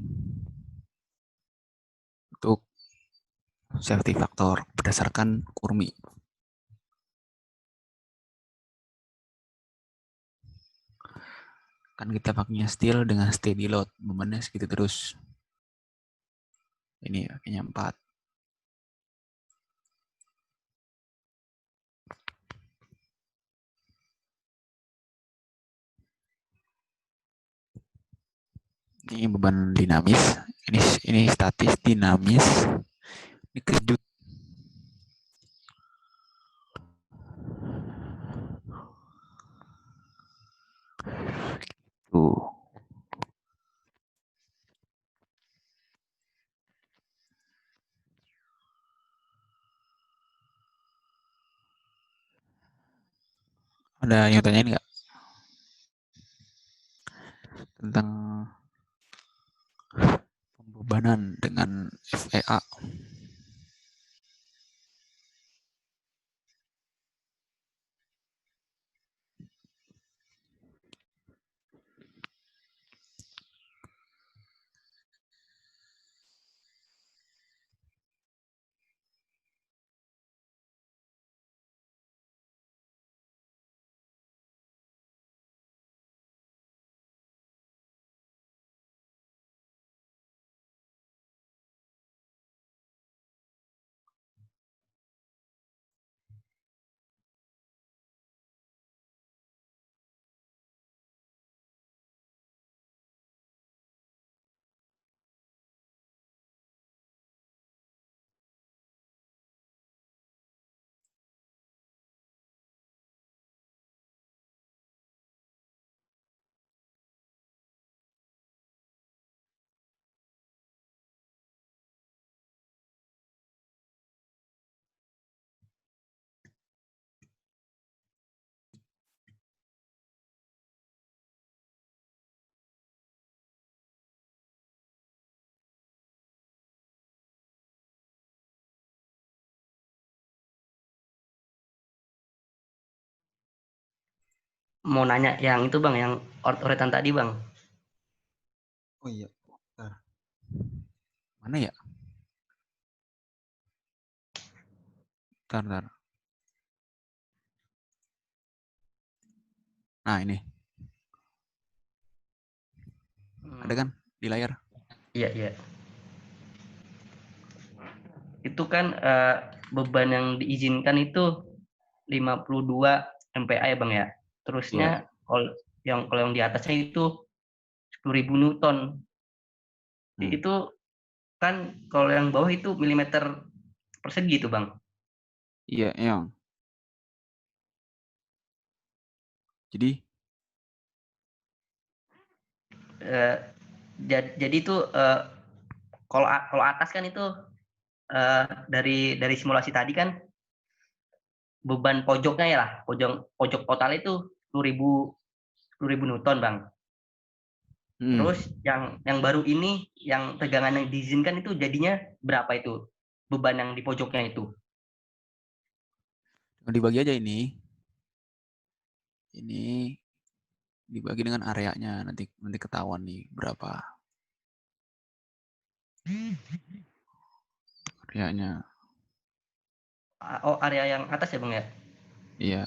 untuk safety factor berdasarkan Kurmi. Kan kita pakainya steel dengan steady load, bebannya segitu terus. Ini pakainya 4. Ini beban dinamis, ini statis, dinamis, ini kejut. Tuh. Ada yang tanyain nggak tentang pembebanan perdagangan dengan FEA. Mau nanya yang itu bang, yang urutan tadi bang. Oh iya. Bentar. Mana ya? Bentar. Nah ini. Ada kan di layar? Iya, iya. Itu kan beban yang diizinkan itu 52 MPa ya bang ya. Terusnya kalau yang di atasnya itu 10.000 Newton. Itu kan kalau yang bawah itu milimeter persegi itu bang. Iya, yang. Jadi Eh, jadi itu kalau atas kan itu dari simulasi tadi kan beban pojoknya ya lah, pojok total itu 10.000 Newton bang. Terus yang baru ini yang tegangan yang diizinkan itu jadinya berapa itu beban yang di pojoknya itu? dibagi aja ini. Ini dibagi dengan areanya, nanti ketahuan nih berapa areanya. Oh, area yang atas ya bang ya? Iya.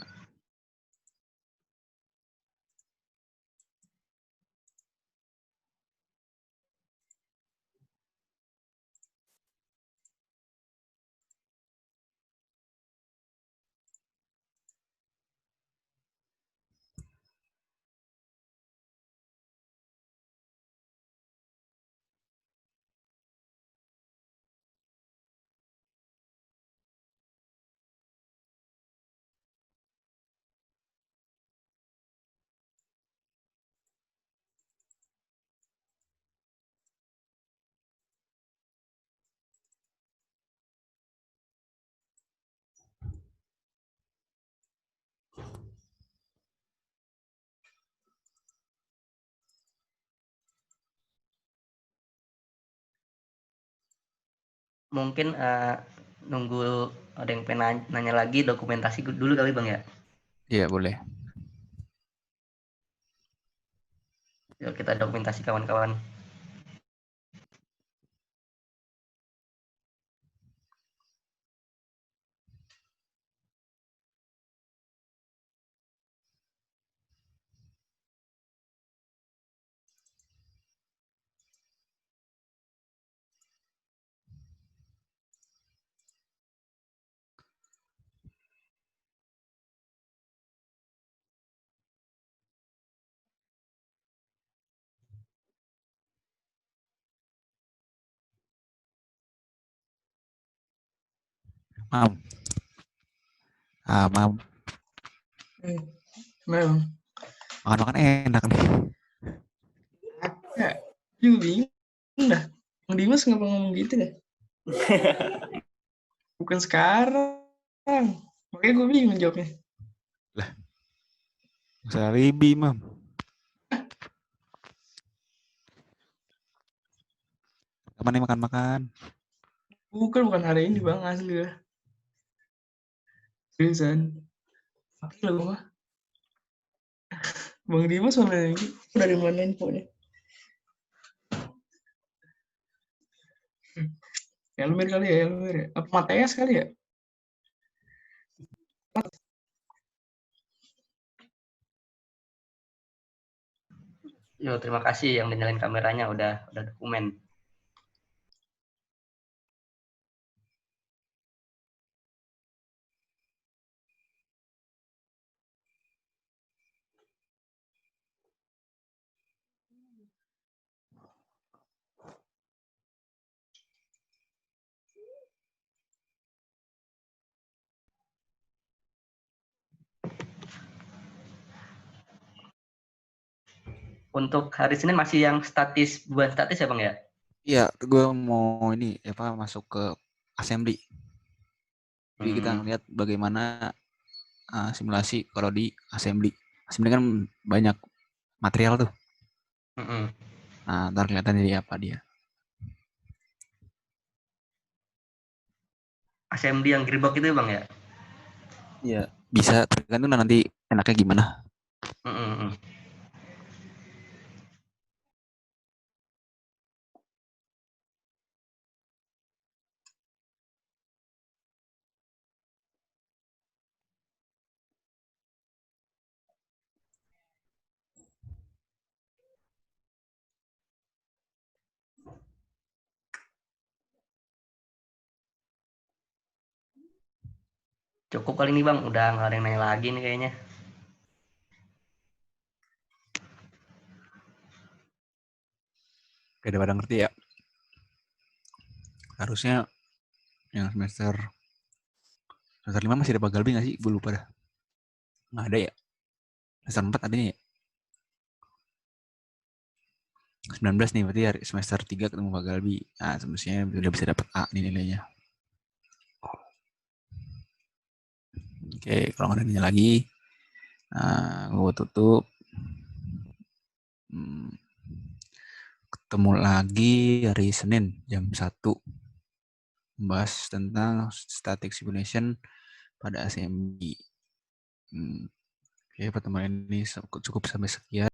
Mungkin nunggu ada yang pengen nanya lagi dokumentasi dulu kali bang ya? Iya, boleh. Yuk kita dokumentasi kawan-kawan. Mam. Mam. Memang. Makan enak nih. Ya, juga bingung dah. Bang Dimas ngapa ngomong gitu dah? Bukan sekarang. Makanya gue bingung jawabnya. Lah. Usah ribi, Mam. temannya makan-makan. Bukan hari ini bang, asli ya. Seriusan. Pakai lah bang. Bang Dimas mana ini? Dari mana infonya? Elmer kali ya, Elmer ya. Apa Mateas kali ya? Yo, terima kasih yang nyalain kameranya udah dokumen. Untuk hari Senin masih yang statis, bukan statis ya Bang ya? Iya, gue mau ini masuk ke assembly. Jadi kita ngeliat bagaimana simulasi kalau di assembly. Assembly kan banyak material tuh. Nah, ntar kelihatan jadi apa dia. Assembly yang gearbox itu Bang ya? Iya, bisa tergantung nanti enaknya gimana. Cukup kali ini Bang, udah nggak ada yang nanya lagi nih kayaknya. Oke, udah pada ngerti ya. Harusnya yang semester 5 masih ada Pagalbi nggak sih? Gue lupa dah. Nggak ada ya? Semester 4 adanya ya? 19 nih, berarti hari semester 3 ketemu Pagalbi. Nah, semestinya udah bisa dapat A nih nilainya. Oke, kalau nggak ada nanya lagi, gue tutup. Ketemu lagi hari Senin jam 1. Membahas tentang static simulation pada assembly. Oke, pertemuan ini cukup sampai sekian.